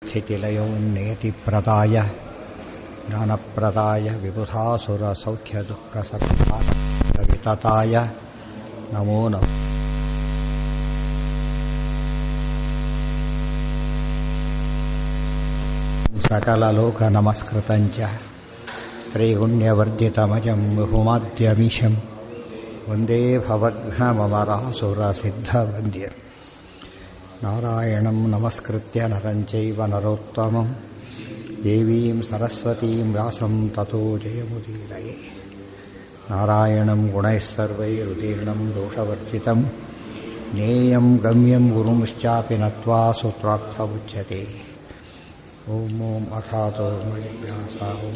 ಸ್ಥಿತಿಲಯೋನ್ನೇತಿಪ್ರದಾಯ ಜ್ಞಾನಪ್ರದಾಯ ವಿಬುಧಾಸುರಸೌಖ್ಯದುಃಖಸತ್ಕಾವಿತತಾಯ ನಮೋ ನಮಃ. ಸಕಲಲೋಕನಮಸ್ಕೃತಂಚ ತ್ರೈಗುಣ್ಯವರ್ಜಿತಮಜಂ ವಿಹುಮಾದ್ಯಮೀಶಂ ವಂದೇ ಭವಘ್ನಮಮರಾಸುರಸಿದ್ಧವಂದ್ಯಂ. ನಾರಾಯಣಂ ನಮಸ್ಕೃತ್ಯ ನರಂ ಚೈವ ನರೋತ್ತಮಂ ದೇವೀಂ ಸರಸ್ವತೀಂ ವ್ಯಾಸಂ ತತೋ ಜಯಮುದೀರಯೇ. ನಾರಾಯಣಂ ಗುಣೈಃ ಸರ್ವೈರುದೀರ್ಣಂ ದೋಷವರ್ಜಿತಂ ಜ್ಞೇಯಂ ಗಮ್ಯಂ ಗುರುಂಶ್ಚಾಪಿ ನತ್ವಾ ಸೂತ್ರಾರ್ಥವುಚ್ಯತೆ. ಓಂ ಓಂ ಅಥಾತೋ ಮಯಿವ್ಯಾಸೋ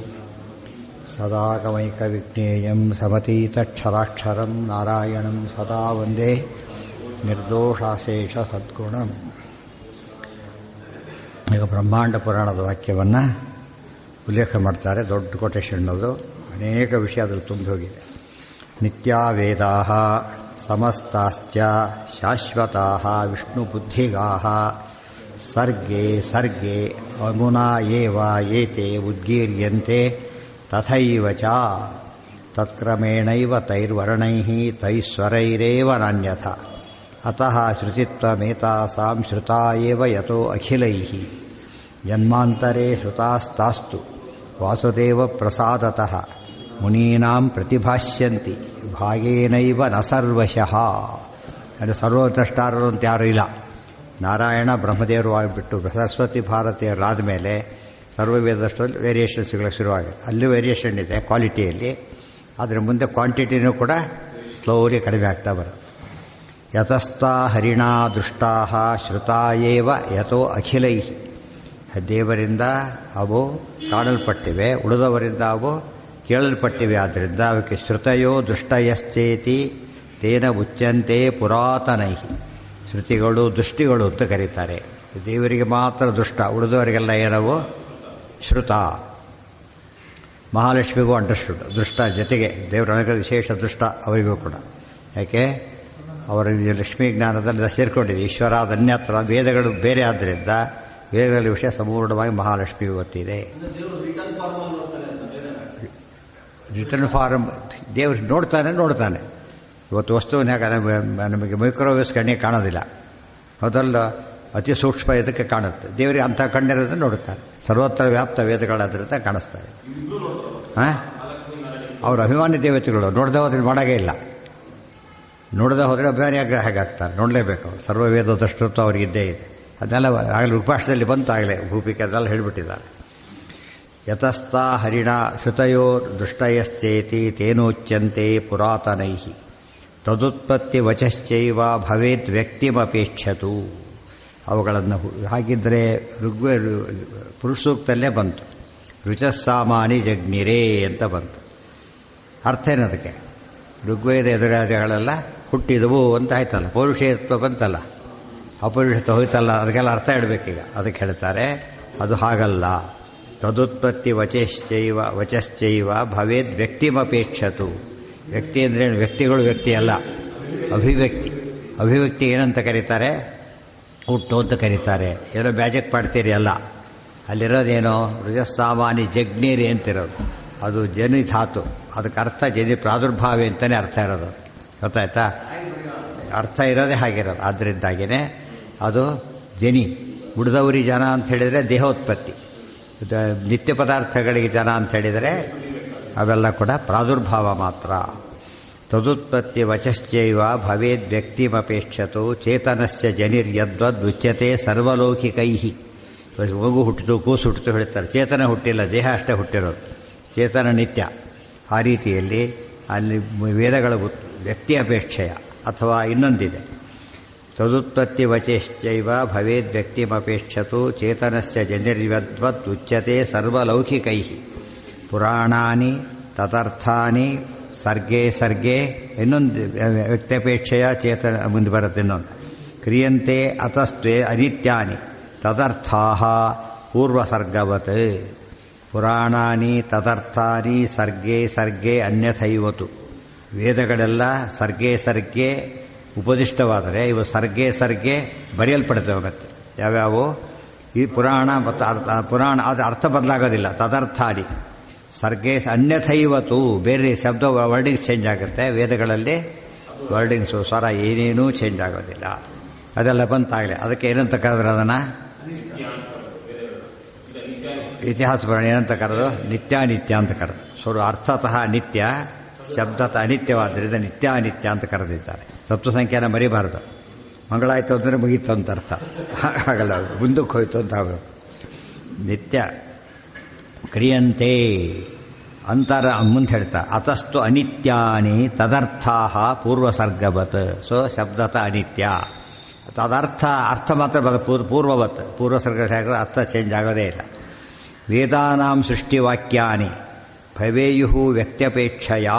ಸದಾಗಮೈಕವಿಜ್ಞೇಯಂ ಸಮತೀತಕ್ಷರಾಕ್ಷರಂ ನಾರಾಯಣಂ ಸದಾ ವಂದೇ ನಿರ್ದೋಷಾಶೇಷ ಸದ್ಗುಣಂ. ಈಗ ಬ್ರಹ್ಮಾಂಡ ಪುರಾಣದ ವಾಕ್ಯವನ್ನು ಉಲ್ಲೇಖ ಮಾಡ್ತಾರೆ. ದೊಡ್ಡ ಕೊಟೇಶನ್ ಅದು, ಅನೇಕ ವಿಷಯ ಅದ್ರಲ್ಲಿ ತುಂಬಿ ಹೋಗಿದೆ. ನಿತ್ಯಾ ವೇದಾಃ ಸಮಸ್ತಾಶ್ಚ ಶಾಶ್ವತಾಃ ವಿಷ್ಣುಬುದ್ಧಿಗಾಃ ಸರ್ಗೆ ಸರ್ಗೆ ಅಮುನಾ ಏವ ಏತೆ ಉದ್ಗೀರ್ಯಂತೆ ತಥೈವ ಚ ತತ್ಕ್ರಮೇಣೈವ ತೈರ್ವರ್ಣೈಃ ತೈಸ್ವರೈರೇವ ನಾನ್ಯಥ ಅತಃ ಶ್ರುತಿತ್ವಮೇತಾಸಾಂ ಶ್ರುತಾ ಏವ ಯತೋ ಅಖಿಲೈಃ ಜನ್ಮಾಂತರೇ ಶ್ರುತಾಸ್ತಾಸ್ತು ವಾಸುದೇವ ಪ್ರಸಾದತಃ ಮುನೀನಾಂ ಪ್ರತಿಭಾಷ್ಯಂತಿ ಭಾಗೇನೈವ ನ ಸರ್ವಶಃ. ಅಂದರೆ ಸರ್ವದ್ರಷ್ಟಾರರು ಅಂತ ಯಾರೂ ಇಲ್ಲ. ನಾರಾಯಣ ಬ್ರಹ್ಮದೇವರು ಆಗಿಬಿಟ್ಟು ಸರಸ್ವತಿ ಭಾರತೀಯರಾದ ಮೇಲೆ ಸರ್ವವೇದಷ್ಟರಲ್ಲಿ ವೇರಿಯೇಷನ್ ಸಿಗೋಕ್ಕೆ ಶುರುವಾಗಿದೆ. ಅಲ್ಲಿ ವೇರಿಯೇಷನ್ ಇದೆ ಕ್ವಾಲಿಟಿಯಲ್ಲಿ, ಆದರೆ ಮುಂದೆ ಕ್ವಾಂಟಿಟಿನೂ ಕೂಡ ಸ್ಲೋಲಿ ಕಡಿಮೆ ಆಗ್ತಾ ಬರೋದು. ಯತಸ್ಥಾ ಹರಿಣಾ ದೃಷ್ಟಾ ಶ್ರುತಾ ಏವ ಯತೋ ಅಖಿಲೈಃ. ದೇವರಿಂದ ಅವು ಕಾಣಲ್ಪಟ್ಟಿವೆ, ಉಳಿದವರಿಂದ ಅವು ಕೇಳಲ್ಪಟ್ಟಿವೆ. ಆದ್ದರಿಂದ ಅವಕ್ಕೆ ಶ್ರುತಯೋ ದೃಷ್ಟಯಶ್ಚೇತಿ ತೇನ ಉಚ್ಯಂತೆ ಪುರಾತನೈಃ. ಶ್ರುತಿಗಳು ದೃಷ್ಟಿಗಳು ಅಂತ ಕರೀತಾರೆ. ದೇವರಿಗೆ ಮಾತ್ರ ದುಷ್ಟ, ಉಳಿದವರಿಗೆಲ್ಲ ಏನವು ಶ್ರುತ. ಮಹಾಲಕ್ಷ್ಮಿಗೂ ಅಂಡರ್ಸ್ಟುಡ್ ದೃಷ್ಟ, ಜೊತೆಗೆ ದೇವರ ಅನೇಕ ವಿಶೇಷ ದೃಷ್ಟ ಅವರಿಗೂ ಕೂಡ. ಯಾಕೆ ಅವರ ಲಕ್ಷ್ಮೀ ಜ್ಞಾನದಲ್ಲಿ ಸೇರಿಕೊಂಡಿದೆ. ಈಶ್ವರ ಅನ್ಯತ್ರ ವೇದಗಳು ಬೇರೆ ಆದ್ದರಿಂದ ವೇದಗಳ ವಿಷಯ ಸಂಪೂರ್ಣವಾಗಿ ಮಹಾಲಕ್ಷ್ಮಿಗೂ ಗೊತ್ತಿದೆ. ರಿಟರ್ನ್ ಫಾರ್ಮ್ ದೇವರು ನೋಡ್ತಾನೆ. ಇವತ್ತು ವಸ್ತುವಿನ ನಮಗೆ ಮೈಕ್ರೋವೇವ್ಸ್ ಕಣ್ಣಿಗೆ ಕಾಣೋದಿಲ್ಲ, ಮೊದಲು ಅತಿ ಸೂಕ್ಷ್ಮ ಇದಕ್ಕೆ ಕಾಣುತ್ತೆ. ದೇವರಿಗೆ ಅಂಥ ಕಣ್ಣಿರೋದನ್ನು ನೋಡುತ್ತಾರೆ. ಸರ್ವತ್ರ ವ್ಯಾಪ್ತ ವೇದಗಳಾದ್ರಿಂದ ಕಾಣಿಸ್ತಾರೆ. ಅವ್ರ ಅಭಿಮಾನಿ ದೇವತೆಗಳು ನೋಡದೆ ಹೋದ್ರೆ ಮಾಡೋಂಗೇ ಇಲ್ಲ. ನೋಡದೆ ಹೋದರೆ ಅಭಿಮಾನಿಯಾಗಿ ಹೇಗಾಗ್ತಾರೆ, ನೋಡಲೇಬೇಕು. ಅವರು ಸರ್ವವೇದ ದೃಷ್ಟತ್ವ ಅವ್ರಿಗಿದ್ದೇ ಇದೆ. ಅದನ್ನೆಲ್ಲ ಆಗಲೇ ಉಪಭಾಷೆಯಲ್ಲಿ ಬಂತು, ಆಗಲೇ ಭೂಪಿಕೆ ಅದೆಲ್ಲ ಹೇಳಿಬಿಟ್ಟಿದ್ದಾರೆ. ಯತಸ್ಥಾ ಹರಿಣ ಶ್ರುತಯೋ ದೃಷ್ಟಯಶ್ಚೇತಿ ತೇನೋಚ್ಯಂತೆ ಪುರಾತನೈಃ ತದುತ್ಪತ್ತಿ ವಚಶ್ಚೈವ ಭವೇತ್ ವ್ಯಕ್ತಿಮಪೇಕ್ಷತು. ಅವುಗಳನ್ನು ಹಾಗಿದ್ದರೆ ಪುರುಷಸೂಕ್ತಲ್ಲೇ ಬಂತು. ರುಚಸ್ಸಾಮಾನಿ ಜಗ್ನಿರೇ ಅಂತ ಬಂತು. ಅರ್ಥ ಏನದಕ್ಕೆ? ಋಗ್ವೇದ ಎದುರಾದಿಗಳೆಲ್ಲ ಹುಟ್ಟಿದವು ಅಂತ ಆಯ್ತಲ್ಲ, ಪೌರುಷೇಯತ್ವ ಬಂತಲ್ಲ, ಅಪೌರುಷತ್ವ ಹೋಯ್ತಲ್ಲ, ಅದಕ್ಕೆಲ್ಲ ಅರ್ಥ ಇಡಬೇಕೀಗ. ಅದಕ್ಕೆ ಹೇಳ್ತಾರೆ ಅದು ಹಾಗಲ್ಲ. ತದುತ್ಪತ್ತಿ ವಚಶ್ಚೈವ ಭವೇದ್ ವ್ಯಕ್ತಿಮಪೇಕ್ಷತು. ವ್ಯಕ್ತಿ ಅಂದರೆ ವ್ಯಕ್ತಿಗಳು ವ್ಯಕ್ತಿ ಅಲ್ಲ, ಅಭಿವ್ಯಕ್ತಿ. ಅಭಿವ್ಯಕ್ತಿ ಏನಂತ ಕರೀತಾರೆ? ಹುಟ್ಟು ಅಂತ ಕರೀತಾರೆ. ಏನೋ ಮ್ಯಾಜಿಕ್ ಮಾಡ್ತೀರಿ ಅಲ್ಲ, ಅಲ್ಲಿರೋದೇನೋ ರುಜಸ್ಸಾಮಾನಿ ಜಗ್ನೀರಿ ಅಂತಿರೋದು. ಅದು ಜನಿ ಧಾತು, ಅದಕ್ಕೆ ಅರ್ಥ ಜನಿ ಪ್ರಾದುರ್ಭಾವಿ ಅಂತಲೇ ಅರ್ಥ ಇರೋದು. ಅದಕ್ಕೆ ಗೊತ್ತಾಯ್ತಾ? ಅರ್ಥ ಇರೋದೇ ಹಾಗಿರೋದು. ಆದ್ದರಿಂದಾಗಿಯೇ ಅದು ಜನಿ. ಉಳಿದವರಿ ಜನ ಅಂತ ಹೇಳಿದರೆ ದೇಹೋತ್ಪತ್ತಿ, ನಿತ್ಯ ಪದಾರ್ಥಗಳಿಗೆ ಜನ ಅಂತ ಹೇಳಿದರೆ ಅವೆಲ್ಲ ಕೂಡ ಪ್ರಾದುರ್ಭಾವ ಮಾತ್ರ. ತದುತ್ಪತ್ತಿ ವಚಶ್ಚೈವ ಭವೇದ್ ವ್ಯಕ್ತಿಮಪೇಕ್ಷತು ಚೇತನಶ್ಚ ಜನಿರ್ಯದ್ವದ್ವುಚ್ಯತೆ ಸರ್ವಲೌಕಿಕೈಃ. ಮಗು ಹುಟ್ಟಿತು, ಕೂಸು ಹುಟ್ಟಿತು ಹೇಳ್ತಾರೆ. ಚೇತನ ಹುಟ್ಟಿಲ್ಲ, ದೇಹ ಅಷ್ಟೇ ಹುಟ್ಟಿರೋದು. ಚೇತನ ನಿತ್ಯ. ಆ ರೀತಿಯಲ್ಲಿ ಅಲ್ಲಿ ವೇದಗಳ ವ್ಯಕ್ತಿ ಅಪೇಕ್ಷೆಯ ಅಥವಾ ಇನ್ನೊಂದಿದೆ. ತದುತ್ಪತ್ತಿ ವಚಶ್ಚೈವ ಭವೇದ್ ವ್ಯಕ್ತಿಮಪೇಕ್ಷತು ಚೇತನಶ್ಚ ಜನಿರ್ಯದ್ವದ್ವುಚ್ಯತೆ ಸರ್ವಲೌಕಿಕೈಃ. ಪುರಾಣಾನಿ ತದರ್ಥಾನಿ ಸರ್ಗೆ ಸರ್ಗೆ. ಇನ್ನೊಂದು ವ್ಯಕ್ತ್ಯಪೇಕ್ಷೆಯ ಚೇತನ ಮುಂದೆ ಬರುತ್ತೆ. ಇನ್ನೊಂದು ಕ್ರಿಯಂತೆ ಅತಸ್ತ್ವೇ ಅನಿತ್ಯಾನಿ ತದರ್ಥಾಃ ಪೂರ್ವಸರ್ಗವತ್. ಪುರಾಣಾನಿ ತದರ್ಥಾನಿ ಸರ್ಗೆ ಸರ್ಗೆ ಅನ್ಯಥೈವತು. ವೇದಗಳೆಲ್ಲ ಸರ್ಗೆ ಸರ್ಗೆ ಉಪದಿಷ್ಟವಾದರೆ ಇವು ಸರ್ಗೆ ಸರ್ಗೆ ಬರೆಯಲ್ಪಡ್ತವೆ. ಮತ್ತೆ ಯಾವ್ಯಾವು? ಈ ಪುರಾಣ ಮತ್ತು ಪುರಾಣ ಅದು ಅರ್ಥ ಬದಲಾಗೋದಿಲ್ಲ. ತದರ್ಥಾದಿ ಸರ್ಗೇ ಅನ್ಯಥೈವತು, ಬೇರೆ ಶಬ್ದ ವರ್ಡಿಂಗ್ಸ್ ಚೇಂಜ್ ಆಗುತ್ತೆ. ವೇದಗಳಲ್ಲಿ ವರ್ಡಿಂಗ್ಸು ಸ್ವರ ಏನೇನೂ ಚೇಂಜ್ ಆಗೋದಿಲ್ಲ. ಅದೆಲ್ಲ ಬಂತಾಗಲಿ. ಅದಕ್ಕೆ ಏನಂತ ಕರೆದ್ರೆ ಅದನ್ನು ಇತಿಹಾಸ ಪುರಾಣ ಏನಂತ ಕರೆದು ನಿತ್ಯಾನಿತ್ಯ ಅಂತ ಕರೆದು. ಅರ್ಥತಃ ನಿತ್ಯ, ಶಬ್ದತಃ ಅನಿತ್ಯವಾದ್ದರಿಂದ ನಿತ್ಯಾನಿತ್ಯ ಅಂತ ಕರೆದಿದ್ದಾರೆ. ಸಪ್ತ ಸಂಖ್ಯಾನ ಮರಿಬಾರ್ದು. ಮಂಗಳಾಯಿತು ಅಂದರೆ ಮುಗೀತು ಅಂತ ಅರ್ಥ ಆಗಲ್ಲ, ಮುಂದಕ್ಕೆ ಹೋಯ್ತು ಅಂತ ಆಗೋದು. ನಿತ್ಯ ಕ್ರಿಯಂತೆ ಅಂತರ ಮುಂದೆ ಹೇಳ್ತಾ ಅತಸ್ತು ಅನಿತ್ಯಾನಿ ತದರ್ಥಾ ಪೂರ್ವಸರ್ಗವತ್. ಶಬ್ದತ ಅನಿತ್ಯ, ತದರ್ಥ ಅರ್ಥ ಮಾತ್ರ ಪೂರ್ವವತ್. ಪೂರ್ವಸರ್ಗ ಅರ್ಥ ಚೇಂಜ್ ಆಗೋದೇ ಇಲ್ಲ. ವೇದಾನಾಂ ಸೃಷ್ಟಿವಾಕ್ಯಾನಿ ಭವೇಯು ವ್ಯಕ್ತ್ಯಪೇಕ್ಷೆಯ.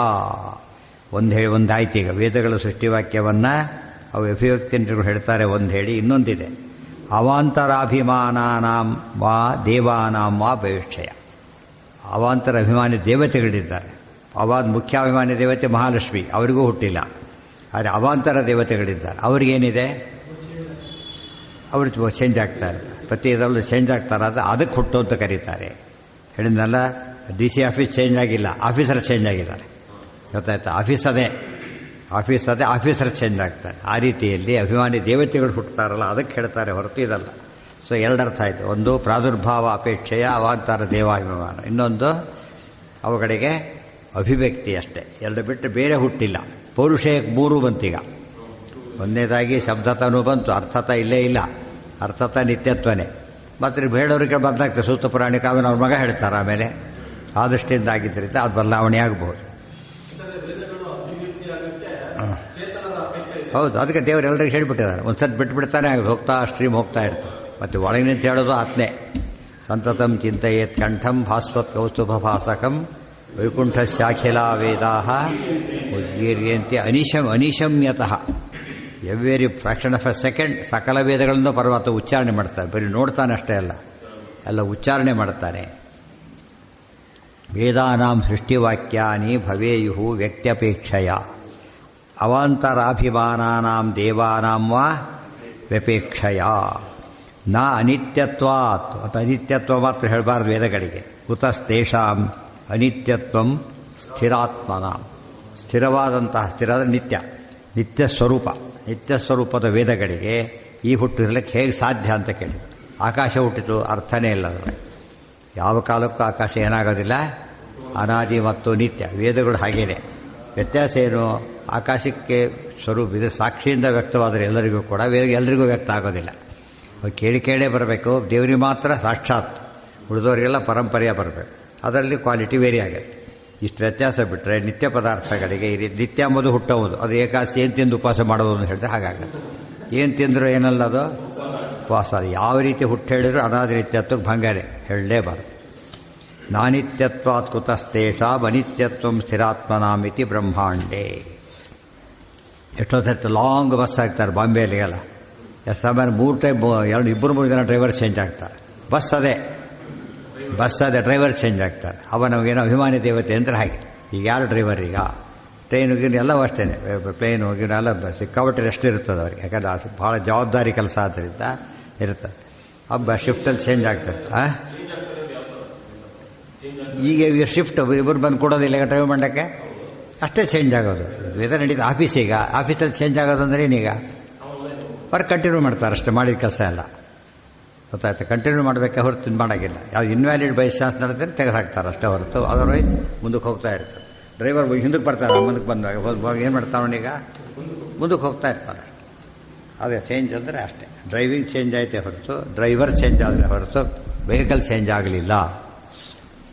ಒಂದಾಯ್ತು. ಈಗ ವೇದಗಳ ಸೃಷ್ಟಿವಾಕ್ಯವನ್ನು ಅವು ಅಭಿವ್ಯಕ್ತಿಗಳು ಹೇಳ್ತಾರೆ ಒಂದು ಹೇಳಿ. ಇನ್ನೊಂದಿದೆ ಅವಾಂತರಾಭಿಮಾನಾನಾಂ ವಾ ದೇವಾನಾಂ ವಾ ಅಪೇಕ್ಷೆಯ. ಅವಾಂತರ ಅಭಿಮಾನಿ ದೇವತೆಗಳಿದ್ದಾರೆ. ಮುಖ್ಯಾಭಿಮಾನಿ ದೇವತೆ ಮಹಾಲಕ್ಷ್ಮಿ, ಅವರಿಗೂ ಹುಟ್ಟಿಲ್ಲ. ಆದರೆ ಅವಾಂತರ ದೇವತೆಗಳಿದ್ದಾರೆ, ಅವ್ರಿಗೇನಿದೆ, ಅವರು ಚೇಂಜ್ ಆಗ್ತಾ ಇರ್ತಾರೆ. ಪ್ರತಿ ಇದರಲ್ಲೂ ಚೇಂಜ್ ಆಗ್ತಾರೆ. ಅದಕ್ಕೆ ಹುಟ್ಟು ಅಂತ ಕರೀತಾರೆ. ಹೇಳಿದ್ನಲ್ಲ, DC ಆಫೀಸ್ ಚೇಂಜ್ ಆಗಿಲ್ಲ, ಆಫೀಸರ್ ಚೇಂಜ್ ಆಗಿದ್ದಾರೆ. ಗೊತ್ತಾಯ್ತಾ? ಆಫೀಸರ್ ಚೇಂಜ್ ಆಗ್ತಾರೆ. ಆ ರೀತಿಯಲ್ಲಿ ಅಭಿಮಾನಿ ದೇವತೆಗಳು ಹುಟ್ಟುತ್ತಾರಲ್ಲ, ಅದಕ್ಕೆ ಹೇಳ್ತಾರೆ, ಹೊರತು ಇದಲ್ಲ. ಎರಡರ್ಥ ಆಯಿತು. ಒಂದು ಪ್ರಾದುರ್ಭಾವ ಅಪೇಕ್ಷೆಯ ಅವಾಂತರ ದೇವಾಭಿಮಾನ, ಇನ್ನೊಂದು ಅವುಗಳಿಗೆ ಅಭಿವ್ಯಕ್ತಿ ಅಷ್ಟೇ. ಎರಡು ಬಿಟ್ಟು ಬೇರೆ ಹುಟ್ಟಿಲ್ಲ. ಪೌರುಷೇಯಕ್ಕೆ 3 ಬಂತೀಗ. ಒಂದನೇದಾಗಿ ಶಬ್ದತನೂ ಬಂತು, ಅರ್ಥತ ಇಲ್ಲೇ ಇಲ್ಲ. ಅರ್ಥತ ನಿತ್ಯತ್ವನೇ. ಮತ್ತು ಬೇಡವರಿಗೆ ಬದಲಾಗ್ತದೆ. ಸೂತ ಪುರಾಣಿಕ ಅವನ ಅವ್ರ ಮಗ ಹೇಳ್ತಾರೆ. ಆಮೇಲೆ ಆ ದೃಷ್ಟಿಯಿಂದ ಆಗಿದ್ದರಿಂದ ಅದು ಬದಲಾವಣೆ ಆಗಬಹುದು. ಹೌದು, ಅದಕ್ಕೆ ದೇವರು ಎಲ್ಲರಿಗೂ ಹೇಳಿಬಿಟ್ಟಿದ್ದಾರೆ. ಒಂದು ಸತ್ ಬಿಟ್ಬಿಡ್ತಾನೆ, ಹೋಗ್ತಾ ಸ್ಟ್ರೀಮ್ ಹೋಗ್ತಾ ಇರ್ತಾರೆ. ಮತ್ತು ಒಳಗೆ ನಿಂತು ಹೇಳೋದು ಆತ್ನೇ. ಸಂತತಂ ಚಿಂತೆಯೇತ್ ಕಂಠಂ ಭಾಸ್ವತ್ ಕೌಸ್ತುಭಭಾಸಕಂ ವೈಕುಂಠ ಶಾಖಿಲಾ ವೇದಾ ಉದ್ಗೀರ್ಯಂತೆ ಅನಿಶಮ್ಯತಃ. Every fraction of a second ಸಕಲ ವೇದಗಳನ್ನು ಪರಮಾತ್ಮ ಉಚ್ಚಾರಣೆ ಮಾಡ್ತಾರೆ. ಬರೀ ನೋಡ್ತಾನೆ ಅಷ್ಟೇ ಅಲ್ಲ, ಎಲ್ಲ ಉಚ್ಚಾರಣೆ ಮಾಡ್ತಾನೆ. ವೇದಾನಾಂ ಸೃಷ್ಟಿವಾಕ್ಯಾನಿ ಭವೇಯು ವ್ಯಕ್ತ್ಯಪೇಕ್ಷೆಯ ಅವಾಂತರಾಭಿಮಾನಾನಾಂ ದೇವಾನಾಂ ವಾ ವ್ಯಪೇಕ್ಷೆಯ ನ ಅನಿತ್ಯತ್ವಾತ್. ಮತ್ತು ಅನಿತ್ಯತ್ವ ಮಾತ್ರ ಹೇಳಬಾರ್ದು ವೇದಗಳಿಗೆ. ಕುತಸ್ತೇಷಾಂ ಅನಿತ್ಯತ್ವಂ ಸ್ಥಿರಾತ್ಮನಾಂ. ಸ್ಥಿರವಾದಂತಹ, ಸ್ಥಿರ ನಿತ್ಯ, ನಿತ್ಯ ಸ್ವರೂಪದ ವೇದಗಳಿಗೆ ಈ ಹುಟ್ಟಿರಲಿಕ್ಕೆ ಹೇಗೆ ಸಾಧ್ಯ ಅಂತ ಕೇಳಿ. ಆಕಾಶ ಹುಟ್ಟಿತು, ಅರ್ಥನೇ ಇಲ್ಲ ಅದರಲ್ಲಿ. ಯಾವ ಕಾಲಕ್ಕೂ ಆಕಾಶ ಏನಾಗೋದಿಲ್ಲ, ಅನಾದಿ ಮತ್ತು ನಿತ್ಯ. ವೇದಗಳು ಹಾಗೇನೆ. ವ್ಯತ್ಯಾಸ ಏನು? ಆಕಾಶಕ್ಕೆ ಸ್ವರೂಪ ಇದು ಸಾಕ್ಷಿಯಿಂದ ವ್ಯಕ್ತವಾದರೆ ಎಲ್ಲರಿಗೂ ಕೂಡ, ಎಲ್ಲರಿಗೂ ವ್ಯಕ್ತ ಆಗೋದಿಲ್ಲ. ಕೇಳೇ ಬರಬೇಕು. ದೇವರಿಗೆ ಮಾತ್ರ ಸಾಕ್ಷಾತ್, ಉಳಿದವರಿಗೆಲ್ಲ ಪರಂಪರೆಯ ಬರಬೇಕು. ಅದರಲ್ಲಿ ಕ್ವಾಲಿಟಿ ವೇರಿ ಆಗುತ್ತೆ. ಇಷ್ಟು ವ್ಯತ್ಯಾಸ ಬಿಟ್ಟರೆ ನಿತ್ಯ ಪದಾರ್ಥಗಳಿಗೆ ನಿತ್ಯ ಎಂಬುದು ಹುಟ್ಟುವುದು. ಅದು ಏಕಾಸಿ ಏನು ತಿಂದು ಉಪವಾಸ ಮಾಡೋದು ಅಂತ ಹೇಳಿದ್ರೆ ಹಾಗಾಗುತ್ತೆ. ಏನು ತಿಂದರೂ ಏನಲ್ಲ, ಅದು ಉಪವಾಸ. ಯಾವ ರೀತಿ ಹುಟ್ಟು ಹೇಳಿದ್ರು ಅನಾದಿ ನಿತ್ಯತ್ವಕ್ಕೆ ಭಂಗನೆ ಹೇಳಲೇಬಾರದು. ನಾನಿತ್ಯತ್ವಾತ್ ಕುತಸ್ತೇಷಾಂ ಅನಿತ್ಯತ್ವಂ ಸ್ಥಿರಾತ್ಮನಾಮಿತಿ ಬ್ರಹ್ಮಾಂಡೇ. ಎಷ್ಟೊತ್ತು ಲಾಂಗ್ ಬಸ್ ಆಗ್ತಾರೆ ಬಾಂಬೆಯಲ್ಲಿಗೆಲ್ಲ. ಸಾಮಾನ್ಯ 3 ಟೈಮ್ 2-3 ಜನ ಡ್ರೈವರ್ ಚೇಂಜ್ ಆಗ್ತಾರೆ. ಬಸ್ ಅದೇ ಡ್ರೈವರ್ ಚೇಂಜ್ ಆಗ್ತಾರೆ. ನಮಗೇನೋ ಅಭಿಮಾನಿ ದೇವತೆ ಅಂದರೆ ಹಾಗೆ. ಈಗ ಯಾರು ಡ್ರೈವರ್? ಈಗ ಟ್ರೈನಿಗೆ ಎಲ್ಲವೂ ಅಷ್ಟೇ. ಪ್ಲೇನ್ ಹೋಗಿ ಎಲ್ಲ ಸಿಕ್ಕಾಪಟ್ಟೆ ರೆಸ್ಟ್ ಇರ್ತದೆ ಅವ್ರಿಗೆ. ಯಾಕಂದ್ರೆ ಭಾಳ ಜವಾಬ್ದಾರಿ ಕೆಲಸ ಆದ್ದರಿಂದ ಇರ್ತದೆ. ಶಿಫ್ಟಲ್ಲಿ ಚೇಂಜ್ ಆಗ್ತಿರ್ತಾರೆ. ಈಗ ಶಿಫ್ಟ್ ಇಬ್ಬರು ಬಂದು ಕೊಡೋದಿಲ್ಲ ಈಗ ಡ್ರೈವ್ ಮಾಡೋಕ್ಕೆ, ಅಷ್ಟೇ ಚೇಂಜ್ ಆಗೋದು. ವೇದ ನಡೀತು ಆಫೀಸಿಗೆ, ಆಫೀಸಲ್ಲಿ ಚೇಂಜ್ ಆಗೋದು ಅಂದರೆ ಏನೀಗ ವರ್ಕ್ ಕಂಟಿನ್ಯೂ ಮಾಡ್ತಾರೆ ಅಷ್ಟೇ, ಮಾಡಿದ ಕೆಲಸ ಎಲ್ಲ. ಗೊತ್ತಾಯ್ತು? ಕಂಟಿನ್ಯೂ ಮಾಡಬೇಕೆ ಹೊರತು ಮಾಡೋಂಗಿಲ್ಲ. ಯಾವ್ದು ಇನ್ವ್ಯಾಲಿಡ್ ಬೈ ಚಾನ್ಸ್ ನಡೆದ್ರೆ ತೆಗೆದುಹಾಕ್ತಾರೆ ಅಷ್ಟೇ ಹೊರತು, ಅದರ್ವೈಸ್ ಮುಂದಕ್ಕೆ ಹೋಗ್ತಾ ಇರ್ತಾರೆ. ಡ್ರೈವರ್ ಹಿಂದಕ್ಕೆ ಬರ್ತಾರೆ, ಮುಂದಕ್ಕೆ ಬಂದಾಗ ಏನು ಮಾಡ್ತಾವನೀಗ ಮುಂದಕ್ಕೆ ಹೋಗ್ತಾ ಇರ್ತಾರೆ. ಅದೇ ಚೇಂಜ್ ಅಂದರೆ ಅಷ್ಟೇ. ಡ್ರೈವಿಂಗ್ ಚೇಂಜ್ ಆಯಿತೆ ಹೊರತು, ಡ್ರೈವರ್ ಚೇಂಜ್ ಆದರೆ ಹೊರತು ವೆಹಿಕಲ್ ಚೇಂಜ್ ಆಗಲಿಲ್ಲ.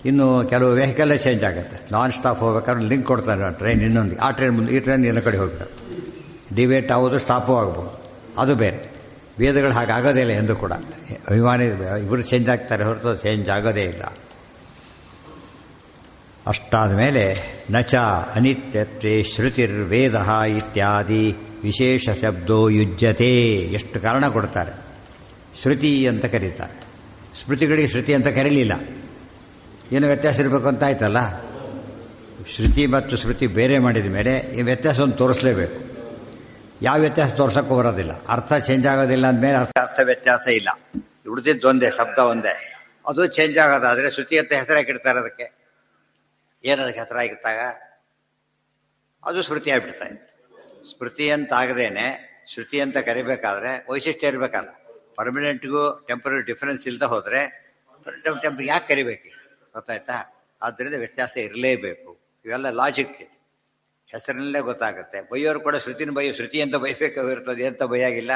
ಇನ್ನು ಕೆಲವು ವೆಹಿಕಲ್ಲೇ ಚೇಂಜ್ ಆಗುತ್ತೆ. ನಾನ್ ಸ್ಟಾಪ್ ಹೋಗ್ಬೇಕಾದ್ರೆ ಲಿಂಕ್ ಕೊಡ್ತಾರೆ ಟ್ರೈನ್ ಇನ್ನೊಂದು, ಆ ಟ್ರೈನ್ ಮುಂದೆ ಈ ಟ್ರೈನ್ ಎಲ್ಲ ಕಡೆ ಹೋಗ್ಬಿಡುತ್ತೆ. ಡಿವೇಟ್ ಆಗೋದು, ಸ್ಟಾಪು ಆಗ್ಬೋದು, ಅದು ಬೇರೆ. ವೇದಗಳು ಹಾಗಾಗೋದೇ ಇಲ್ಲ ಎಂದು ಕೂಡ. ಅಭಿಮಾನಿ ಇವರು ಚೇಂಜ್ ಆಗ್ತಾರೆ ಹೊರತು ಚೇಂಜ್ ಆಗೋದೇ ಇಲ್ಲ. ಅಷ್ಟಾದ ಮೇಲೆ ನಚ ಅನಿತ್ಯತ್ವೇ ಶ್ರುತಿರ್ವೇದ ಇತ್ಯಾದಿ ವಿಶೇಷ ಶಬ್ದೋ ಯುಜ್ಯತೆ. ಎಷ್ಟು ಕಾರಣ ಕೊಡ್ತಾರೆ. ಶ್ರುತಿ ಅಂತ ಕರೀತಾರೆ. ಸ್ಮೃತಿಗಳಿಗೆ ಶ್ರುತಿ ಅಂತ ಕರೀಲಿಲ್ಲ. ಏನು ವ್ಯತ್ಯಾಸ ಇರಬೇಕು ಅಂತ ಆಯ್ತಲ್ಲ. ಶ್ರುತಿ ಮತ್ತು ಶ್ರುತಿ ಬೇರೆ ಮಾಡಿದ ಮೇಲೆ ಈ ವ್ಯತ್ಯಾಸವನ್ನು ತೋರಿಸಲೇಬೇಕು. ಯಾವ ವ್ಯತ್ಯಾಸ ತೋರ್ಸೋಕ್ಕೂ ಬರೋದಿಲ್ಲ. ಅರ್ಥ ಚೇಂಜ್ ಆಗೋದಿಲ್ಲ ಅಂದಮೇಲೆ ಅರ್ಥ ವ್ಯತ್ಯಾಸ ಇಲ್ಲ. ಉಳಿದಿದ್ದೊಂದೇ, ಶಬ್ದ ಒಂದೇ. ಅದು ಚೇಂಜ್ ಆಗೋದಾದರೆ ಶ್ರುತಿ ಅಂತ ಹೆಸರಾಕಿರ್ತಾರೆ. ಅದಕ್ಕೆ ಏನದಕ್ಕೆ ಹೆಸರಾಗಿರ್ತಾಗ ಅದು ಶ್ರುತಿ ಆಗಿಬಿಡ್ತಾರೆ. ಸ್ಮೃತಿ ಅಂತ ಆಗದೇನೆ ಶ್ರುತಿ ಅಂತ ಕರಿಬೇಕಾದ್ರೆ ವೈಶಿಷ್ಟ್ಯ ಇರಬೇಕಲ್ಲ. ಪರ್ಮನೆಂಟ್ಗೂ ಟೆಂಪರರಿ ಡಿಫರೆನ್ಸ್ ಇಲ್ಲದೆ ಹೋದರೆ ಯಾಕೆ ಕರಿಬೇಕು? ಗೊತ್ತಾಯ್ತಾ? ಆದ್ದರಿಂದ ವ್ಯತ್ಯಾಸ ಇರಲೇಬೇಕು. ಇವೆಲ್ಲ ಲಾಜಿಕ್. ಹೆಸರಿನಲ್ಲೇ ಗೊತ್ತಾಗುತ್ತೆ. ಬೈಯೋರು ಕೂಡ ಶ್ರುತಿನ ಶ್ರುತಿ ಅಂತ ಬೈಬೇಕಾಗಿರ್ತದೆ ಅಂತ ಬೈಯಾಗಿಲ್ಲ.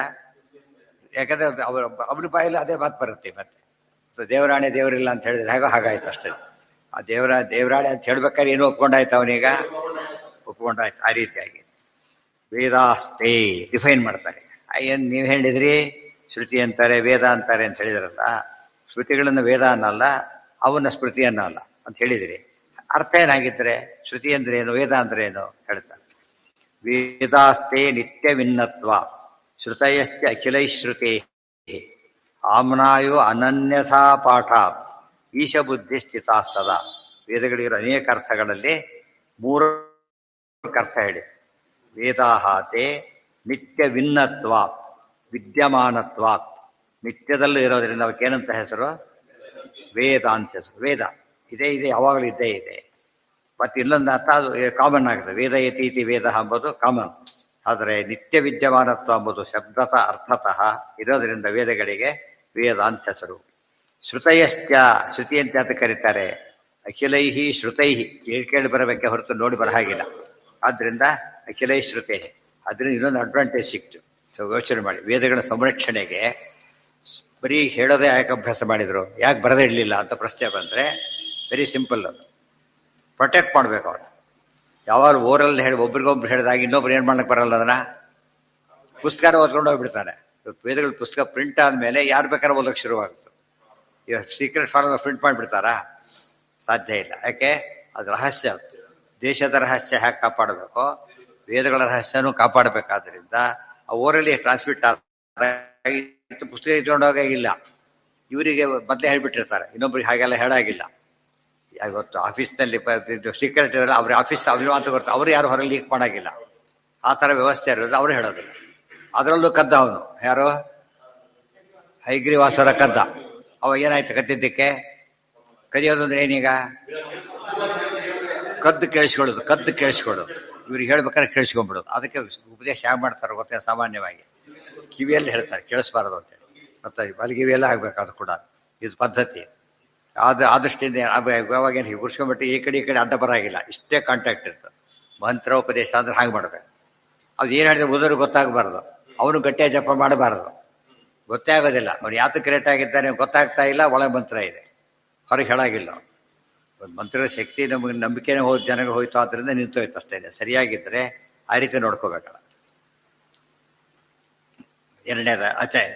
ಯಾಕಂದ್ರೆ ಅವ್ರ ಬಾಯಲ್ಲಿ ಅದೇ ಮಾತು ಬರುತ್ತೆ. ಮತ್ತೆ ದೇವರಾಣೆ ದೇವರಿಲ್ಲ ಅಂತ ಹೇಳಿದ್ರೆ ಹೇಗೋ ಹಾಗಾಯ್ತು ಅಷ್ಟೇ. ಆ ದೇವರಾಣೆ ಅಂತ ಹೇಳ್ಬೇಕಾದ್ರೆ ಏನು ಒಪ್ಕೊಂಡಾಯ್ತು ಅವನೀಗ? ಒಪ್ಕೊಂಡಾಯ್ತು. ಆ ರೀತಿಯಾಗಿ ವೇದಾಸ್ತೆ ಡಿಫೈನ್ ಮಾಡ್ತಾರೆ. ಏನು ನೀವು ಹೇಳಿದ್ರಿ ಶ್ರುತಿ ಅಂತಾರೆ ವೇದ ಅಂತಾರೆ ಅಂತ ಹೇಳಿದ್ರಲ್ಲ, ಶ್ರುತಿಗಳನ್ನು ವೇದ ಅನ್ನಲ್ಲ, ಅವನ್ನ ಸ್ಮೃತಿ ಅನ್ನಲ್ಲ ಅಂತ ಹೇಳಿದಿರಿ. ಅರ್ಥ ಏನಾಗಿದ್ರೆ ಶ್ರುತಿ ಅಂದ್ರೆ ಏನು, ವೇದ ಅಂದ್ರೆ ಏನು ಹೇಳ್ತಾರೆ. ವೇದಾಸ್ತೆ ನಿತ್ಯ ಭಿನ್ನತ್ವ ಶ್ರುತಯಶ್ಚ ಅಖಿಲೈಶ್ರುತೇ ಆಮ್ನಾಯೋ ಅನನ್ಯಥಾ ಪಾಠಾತ್ ಈಶ ಬುದ್ಧಿ ಸ್ಥಿತಾ ಸದಾ. ವೇದಗಳಿರೋ ಅನೇಕ ಅರ್ಥಗಳಲ್ಲಿ 3 ಅರ್ಥ ಹೇಳಿ. ವೇದಾಹಾತೆ ನಿತ್ಯ ಭಿನ್ನತ್ವಾತ್ ವಿದ್ಯಮಾನತ್ವಾತ್. ನಿತ್ಯದಲ್ಲೂ ಇರೋದ್ರಿಂದ ಅವಕ್ಕೇನಂತ ಹೆಸರು? ವೇದ ಅಂತ ಹೆಸರು. ವೇದ ಇದೇ ಯಾವಾಗಲೂ ಇದ್ದೇ ಇದೆ. ಮತ್ತೆ ಇನ್ನೊಂದು ಅರ್ಥ ಅದು ಕಾಮನ್ ಆಗುತ್ತೆ. ವೇದ ಯತೀತಿ ವೇದ ಎಂಬುದು ಕಾಮನ್. ಆದರೆ ನಿತ್ಯ ವಿದ್ಯಮಾನತ್ವ ಎಂಬುದು ಶಬ್ದತಃ ಅರ್ಥತಃ ಇರೋದರಿಂದ ವೇದಗಳಿಗೆ ವೇದ ಅಂತ ಹೆಸರು. ಶ್ರುತಯಶ್ಚ ಶ್ರುತಿ ಅಂತ ಕರೀತಾರೆ. ಅಖಿಲೈಹಿ ಶ್ರುತೈಹಿ ಕೇಳಿ ಬರಬೇಕೆ ಹೊರತು ನೋಡಿ ಬರಹಾಗಿಲ್ಲ. ಆದ್ದರಿಂದ ಅಖಿಲೈ ಶ್ರುತೇ. ಅದರಿಂದ ಇನ್ನೊಂದು ಅಡ್ವಾಂಟೇಜ್ ಸಿಕ್ತು. ಸೊ ಯೋಚನೆ ಮಾಡಿ, ವೇದಗಳ ಸಂರಕ್ಷಣೆಗೆ ಬರೀ ಹೇಳೋದೇ ಯಾಕೆ ಅಭ್ಯಾಸ ಮಾಡಿದ್ರು, ಯಾಕೆ ಬರದೇ ಇರಲಿಲ್ಲ ಅಂತ ಪ್ರಶ್ನೆ ಬಂದರೆ ವೆರಿ ಸಿಂಪಲ್. ಅದು ಪ್ರೊಟೆಕ್ಟ್ ಮಾಡಬೇಕು. ಅವ್ರು ಯಾವಾಗ ಓರಲ್ಲಿ ಹೇಳಿ ಒಬ್ರಿಗೊಬ್ರು ಹೇಳಿದಾಗ ಇನ್ನೊಬ್ರು ಏನು ಮಾಡ್ಲಿಕ್ಕೆ ಬರಲ್ಲ. ಅದನ್ನ ಪುಸ್ತಕ ಓದ್ಕೊಂಡು ಹೋಗ್ಬಿಡ್ತಾನೆ. ವೇದಗಳ ಪುಸ್ತಕ ಪ್ರಿಂಟ್ ಆದಮೇಲೆ ಯಾರು ಬೇಕಾದ್ರೆ ಓದೋಕ್ಕೆ ಶುರುವಾಗುತ್ತೆ. ಈಗ ಸೀಕ್ರೆಟ್ ಫಾರ್ಮ್ ಪ್ರಿಂಟ್ ಮಾಡಿಬಿಡ್ತಾರಾ? ಸಾಧ್ಯ ಇಲ್ಲ. ಯಾಕೆ? ಅದು ರಹಸ್ಯ. ದೇಶದ ರಹಸ್ಯ ಹೇಗೆ ಕಾಪಾಡಬೇಕು, ವೇದಗಳ ರಹಸ್ಯನೂ ಕಾಪಾಡಬೇಕಾದ್ರಿಂದ ಆ ಓರಲ್ಲಿ ಟ್ರಾನ್ಸ್ಮಿಟ್ ಆದ ಪುಸ್ತಕ ಇಟ್ಕೊಂಡೋಗಿಲ್ಲ. ಇವರಿಗೆ ಮೊದಲೇ ಹೇಳ್ಬಿಟ್ಟಿರ್ತಾರೆ, ಇನ್ನೊಬ್ರಿಗೆ ಹಾಗೆಲ್ಲ ಹೇಳಾಗಿಲ್ಲ. ಇವತ್ತು ಆಫೀಸ್ನಲ್ಲಿ ಸೀಕ್ರೆಟ್ ಇರಲ್ಲ, ಅವ್ರ ಆಫೀಸ್ ಅವ್ರು ಅಂತ ಗೊತ್ತು, ಅವ್ರು ಯಾರು ಹೊರಗೆ ಲೀಕ್ ಮಾಡೋಂಗಿಲ್ಲ. ಆ ಥರ ವ್ಯವಸ್ಥೆ ಇರೋದು ಅವರು ಹೇಳೋದಿಲ್ಲ. ಅದರಲ್ಲೂ ಕದ್ದ ಅವನು ಯಾರು? ಹೈಗ್ರೀವಾಸರ ಕದ್ದ. ಅವಾಗ ಏನಾಯ್ತು ಕದ್ದಿದ್ದಕ್ಕೆ? ಕದಿಯೋದಂದ್ರೆ ಏನೀಗ? ಕದ್ದು ಕೇಳಿಸ್ಕೊಳ್ಳೋದು. ಇವ್ರಿಗೆ ಹೇಳ್ಬೇಕಾದ್ರೆ ಕೇಳಿಸ್ಕೊಂಡ್ಬಿಡೋದು. ಅದಕ್ಕೆ ಉಪದೇಶ ಹೇಗೆ ಮಾಡ್ತಾರೆ ಗೊತ್ತೇ? ಸಾಮಾನ್ಯವಾಗಿ ಕಿವಿಯಲ್ಲಿ ಹೇಳ್ತಾರೆ, ಕೇಳಿಸ್ಬಾರ್ದು ಅಂತೇಳಿ. ಮತ್ತೆ ಬಲಗಿವಿಯೆಲ್ಲ ಆಗ್ಬೇಕು. ಅದು ಕೂಡ ಇದು ಪದ್ಧತಿ. ಆ ದೃಷ್ಟಿಯಿಂದ ಯಾವಾಗೇನು ಹೀಗೆ ಗುರ್ಸ್ಕೊಂಡ್ಬಿಟ್ಟು ಈ ಕಡೆ ಅಡ್ಡ ಬರಾಗಿಲ್ಲ. ಇಷ್ಟೇ ಕಾಂಟ್ಯಾಕ್ಟ್ ಇರ್ತದೆ. ಮಂತ್ರ ಉಪದೇಶ ಅಂದ್ರೆ ಹಾಗೆ ಮಾಡ್ಬೇಕು. ಅದು ಏನು ಹೇಳಿದ್ರೆ ಓದೋರು ಗೊತ್ತಾಗಬಾರ್ದು. ಅವನು ಗಟ್ಟಿಯಾಗಿ ಜಪ ಮಾಡಬಾರ್ದು. ಗೊತ್ತೇ ಆಗೋದಿಲ್ಲ. ಅವನು ಯಾತಕ್ಕೆ ಕರೆಕ್ಟ್ ಆಗಿದ್ದಾನೆ ಗೊತ್ತಾಗ್ತಾ ಇಲ್ಲ. ಒಳಗೆ ಮಂತ್ರ ಇದೆ, ಹೊರಗೆ ಹೇಳಾಗಿಲ್ಲ. ಒಂದು ಮಂತ್ರದ ಶಕ್ತಿ ನಮಗೆ ನಂಬಿಕೆನೇ ಜನಗಳು ಹೋಯ್ತು, ಆದ್ದರಿಂದ ನಿಂತೋಯ್ತು ಅಷ್ಟೇ. ಸರಿಯಾಗಿದ್ದರೆ ಆ ರೀತಿ ನೋಡ್ಕೋಬೇಕಲ್ಲ. ಎರಡನೇದ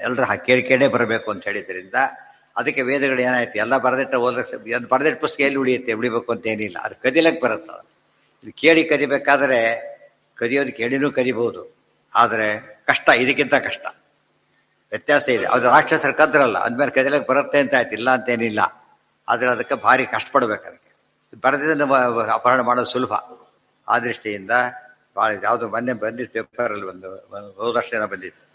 ಎಲ್ಲರೂ ಕೇಳಿಕೆಡೆ ಬರಬೇಕು ಅಂತ ಹೇಳಿದ್ರಿಂದ ಅದಕ್ಕೆ ವೇದಗಳು ಏನಾಯ್ತು, ಎಲ್ಲ ಬರೆದಿಟ್ಟ ಓದಕ್ಕೆ ಬರೆದಿಟ್ಟ ಪುಸ್ತಕ ಎಲ್ಲಿ ಉಳಿಬೇಕು ಅಂತ ಏನಿಲ್ಲ. ಅದು ಕದಿಲಕ್ಕೆ ಬರುತ್ತೆ. ಇದು ಕೇಳಿ ಕದಿಬೇಕಾದ್ರೆ ಕದಿಯೋದು ಕೇಳಿನೂ ಕದಿಬಹುದು, ಆದರೆ ಕಷ್ಟ, ಇದಕ್ಕಿಂತ ಕಷ್ಟ. ವ್ಯತ್ಯಾಸ ಇದೆ. ಅದು ರಾಕ್ಷಸರು ಕದ್ರಲ್ಲ ಅಂದಮೇಲೆ ಕದಿಲಕ್ಕೆ ಬರುತ್ತೆ ಅಂತ ಆಯ್ತು, ಇಲ್ಲ ಅಂತೇನಿಲ್ಲ. ಆದರೆ ಅದಕ್ಕೆ ಭಾರಿ ಕಷ್ಟಪಡ್ಬೇಕು. ಅದಕ್ಕೆ ಬರೆದಿದ್ದನ್ನು ಅಪಹರಣ ಮಾಡೋದು ಸುಲಭ. ಆ ದೃಷ್ಟಿಯಿಂದ ಭಾಳ ಯಾವುದು ಮೊನ್ನೆ ಬಂದಿತ್ತು ಪೇಪರಲ್ಲಿ ಒಂದು ಹೋದರ್ಶನ ಬಂದಿತ್ತು.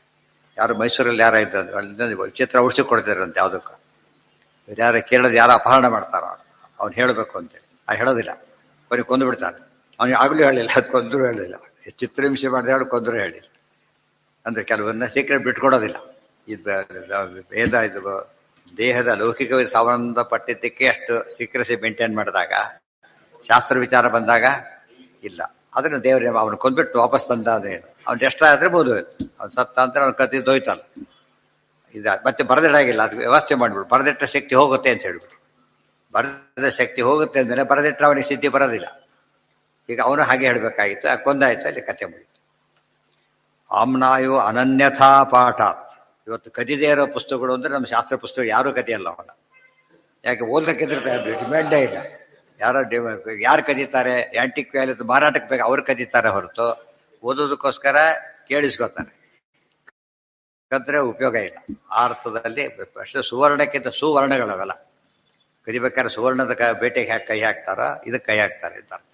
ಯಾರು ಮೈಸೂರಲ್ಲಿ ಯಾರ ಇದ್ದರು ಚಿತ್ರ ಔಷಧಿ ಕೊಡ್ತಿದ್ರಂತೆ ಯಾವುದಕ್ಕೂ. ಯಾರು ಕೇಳೋದು ಯಾರು ಅಪಹರಣ ಮಾಡ್ತಾರೋ ಅವ್ನು ಹೇಳಬೇಕು ಅಂತೇಳಿ. ಅದು ಹೇಳೋದಿಲ್ಲ, ಬರೀ ಕೊಂದು ಬಿಡ್ತಾನೆ. ಅವ್ನಿಗೆ ಆಗಲೂ ಹೇಳಿಲ್ಲ, ಅದು ಕೊಂದರೂ ಹೇಳಿಲ್ಲ. ಚಿತ್ರಹಿಂಸೆ ಮಾಡಿದ್ರೆ ಹೇಳಿ ಕೊಂದರೂ ಹೇಳಿಲ್ಲ. ಅಂದರೆ ಕೆಲವನ್ನ ಸೀಕ್ರೆಟ್ ಬಿಟ್ಕೊಡೋದಿಲ್ಲ. ಇದು ವೇದ ಇದು ದೇಹದ ಲೌಕಿಕ ಸಂಬಂಧಪಟ್ಟಿದ್ದಕ್ಕೆ ಅಷ್ಟು ಸೀಕ್ರೆಸಿ ಮೇಂಟೈನ್ ಮಾಡಿದಾಗ ಶಾಸ್ತ್ರ ವಿಚಾರ ಬಂದಾಗ ಇಲ್ಲ. ಅದನ್ನು ದೇವ್ರ ಅವನು ಕೊಂದ್ಬಿಟ್ಟು ವಾಪಸ್ ತಂದ ಅದೇನು ಅವ್ನು ಎಷ್ಟ ಆದರೆ ಬೋದು. ಅವ್ನು ಸತ್ತ ಅಂತ ಅವ್ನು ಕತ್ತಿದ್ದೋಯ್ತಲ್ಲ. ಮತ್ತೆ ಬರೆದಿಡಾಗಿಲ್ಲ, ಅದು ವ್ಯವಸ್ಥೆ ಮಾಡಿಬಿಡು. ಬರೆದಿಟ್ಟ ಶಕ್ತಿ ಹೋಗುತ್ತೆ ಅಂತ ಹೇಳ್ಬಿಟ್ಟು, ಬರೆದ ಶಕ್ತಿ ಹೋಗುತ್ತೆ ಅಂದಮೇಲೆ ಬರೆದಿಟ್ಟರೆ ಅವನಿಗೆ ಸಿದ್ಧಿ ಬರೋದಿಲ್ಲ. ಈಗ ಅವನು ಹಾಗೆ ಹೇಳಬೇಕಾಗಿತ್ತು. ಕೊಂದಾಯ್ತು, ಅಲ್ಲಿ ಕತೆ ಮುಗಿತು. ಆಮ್ನಾಯು ಅನನ್ಯಥಾ ಪಾಠಾತ್. ಇವತ್ತು ಕದಿದೇ ಇರೋ ಪುಸ್ತಕಗಳು ಅಂದರೆ ನಮ್ಮ ಶಾಸ್ತ್ರ ಪುಸ್ತಕ ಯಾರೂ ಕದಿಯಲ್ಲ ಅವನ. ಯಾಕೆ ಓದಕ್ಕಿದ್ರೆ ಡಿಮ್ಯಾಂಡೇ ಇಲ್ಲ. ಯಾರು ಕದೀತಾರೆ? ಆಂಟಿಕ್ ವ್ಯಾಲ್ಯೂ ಮಾರಾಟಕ್ಕೆ ಬೇಕು ಅವ್ರು ಕದೀತಾರೆ ಹೊರತು ಓದೋದಕ್ಕೋಸ್ಕರ ಕೇಳಿಸ್ಕೊತಾರೆ. ಕದ್ರೆ ಉಪಯೋಗ ಇಲ್ಲ. ಆ ಅರ್ಥದಲ್ಲಿ ಅಷ್ಟೇ. ಸುವರ್ಣಕ್ಕಿಂತ ಸುವರ್ಣಗಳವೆಲ್ಲ ಕದಿಬೇಕಾದ್ರೆ ಸುವರ್ಣದ ಬೇಟೆಗೆ ಕೈ ಹಾಕ್ತಾರೋ ಇದಕ್ಕೆ ಕೈ ಹಾಕ್ತಾರೆ ಅಂತ ಅರ್ಥ.